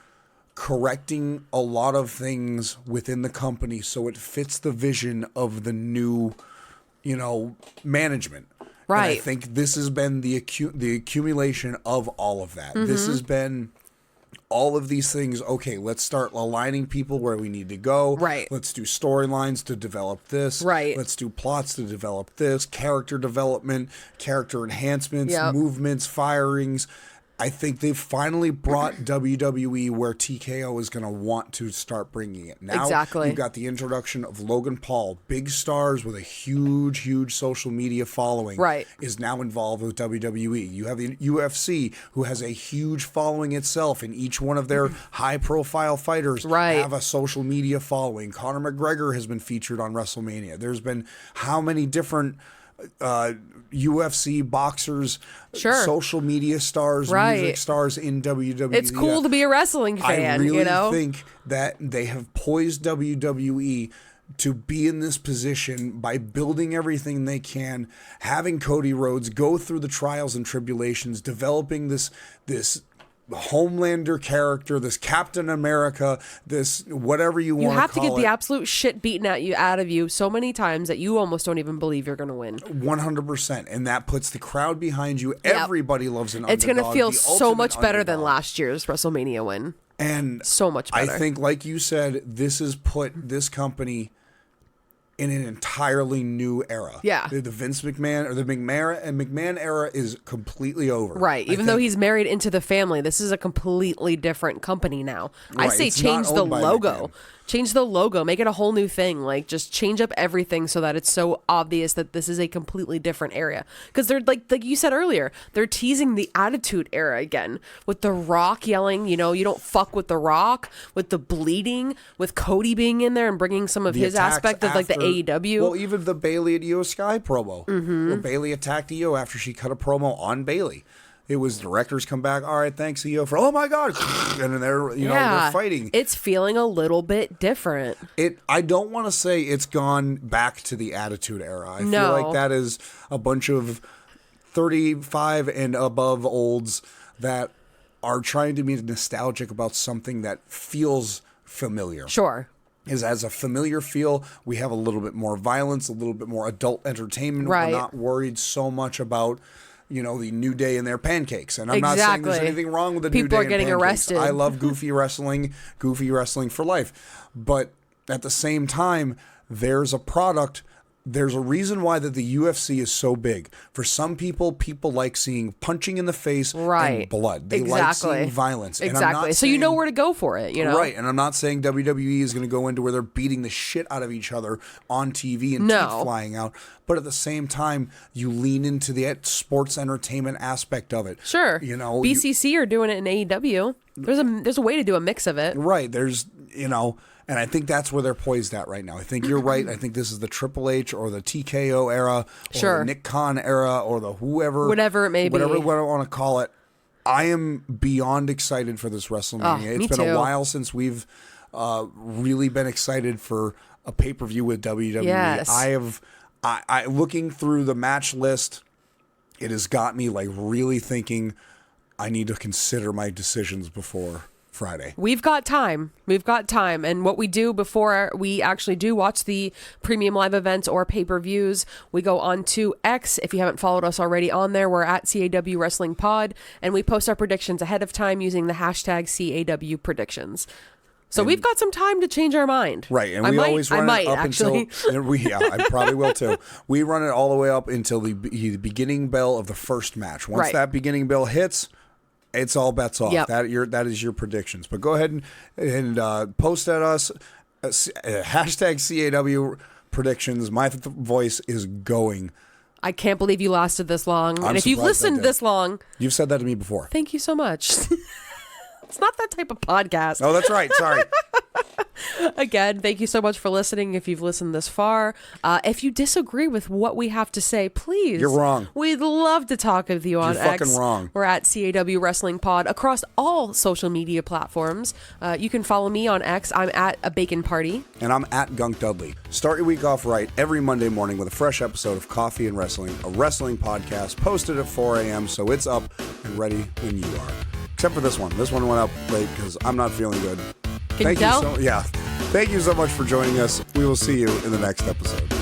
correcting a lot of things within the company so it fits the vision of the new, management. Right. And I think this has been the accumulation of all of that. This has been all of these things. Okay, let's start aligning people where we need to go. Right. Let's do storylines to develop this. Right. Let's do plots to develop this. Character development, character enhancements, movements, firings. I think they've finally brought WWE where TKO is going to want to start bringing it. Now exactly. You've got the introduction of Logan Paul, big stars with a huge, huge social media following, is now involved with WWE. You have the UFC, who has a huge following itself, and each one of their high-profile fighters have a social media following. Conor McGregor has been featured on WrestleMania. There's been how many different UFC boxers, social media stars, music stars in WWE. It's cool to be a wrestling fan. I really think that they have poised WWE to be in this position by building everything they can, having Cody Rhodes go through the trials and tribulations, developing this Homelander character, this Captain America, this whatever you want to call it. You have to get the absolute shit beaten out of you so many times that you almost don't even believe you're going to win. 100%. And that puts the crowd behind you. Yep. Everybody loves an underdog. It's going to feel so much better than last year's WrestleMania win. And so much better. I think, like you said, this has put this company in an entirely new era. Yeah. The Vince McMahon or the McMahon era is completely over. Right. Even though he's married into the family, this is a completely different company now. Right. I say change the logo. Change the logo, make it a whole new thing. Like, just change up everything so that it's so obvious that this is a completely different area. Because they're like you said earlier, they're teasing the Attitude Era again with The Rock yelling, you don't fuck with The Rock, with the bleeding, with Cody being in there and bringing some of his aspect of like the AEW. Well, even the Bayley and Io Sky promo, where Bayley attacked Io after she cut a promo on Bayley. It was directors come back. All right, thanks, Io, for oh my god, and then they're they're fighting. It's feeling a little bit different. I don't want to say it's gone back to the Attitude Era. I feel like that is a bunch of 35 and above olds that are trying to be nostalgic about something that feels familiar. Sure. As a familiar feel, we have a little bit more violence, a little bit more adult entertainment. Right. We're not worried so much about the New Day and their pancakes. And I'm not saying there's anything wrong with the New Day and pancakes. People are getting arrested. I love goofy wrestling for life. But at the same time, there's a product. There's a reason why that the UFC is so big. For some people like seeing punching in the face and blood. They like seeing violence. Exactly. So you know where to go for it, Right. And I'm not saying WWE is going to go into where they're beating the shit out of each other on TV and teeth flying out. But at the same time, you lean into the sports entertainment aspect of it. Sure. BCC are doing it in AEW. There's a way to do a mix of it. Right. There's, and I think that's where they're poised at right now. I think you're right. I think this is the Triple H or the TKO era or the Nick Khan era or the whatever it may be. Whatever I want to call it. I am beyond excited for this WrestleMania. It's been a while since we've really been excited for a pay-per-view with WWE. Yes. I looking through the match list, it has got me like really thinking I need to consider my decisions before Friday. We've got time. And what we do before we actually do watch the premium live events or pay-per-views, we go on to X. If you haven't followed us already on there, we're at CAW Wrestling Pod, and we post our predictions ahead of time using the hashtag CAW predictions. So we've got some time to change our mind. Right. And we always run it up until I probably will too. We run it all the way up until the beginning bell of the first match. Once that beginning bell hits, it's all bets off. Yep. That is your predictions. But go ahead and post at us hashtag CAW predictions. My voice is going. I can't believe you lasted this long. And if you've listened this long, you've said that to me before. Thank you so much. It's not that type of podcast. Oh, that's right. Sorry. Again, thank you so much for listening if you've listened this far. If you disagree with what we have to say, please. You're wrong. We'd love to talk with you on X. You're fucking wrong. We're at CAW Wrestling Pod across all social media platforms. You can follow me on X. I'm at A Bacon Party. And I'm at Gunk Dudley. Start your week off right every Monday morning with a fresh episode of Coffee and Wrestling, a wrestling podcast posted at 4 a.m. so it's up and ready when you are. Except for this one. This one went up late because I'm not feeling good. Can you tell? Thank you so much for joining us. We will see you in the next episode.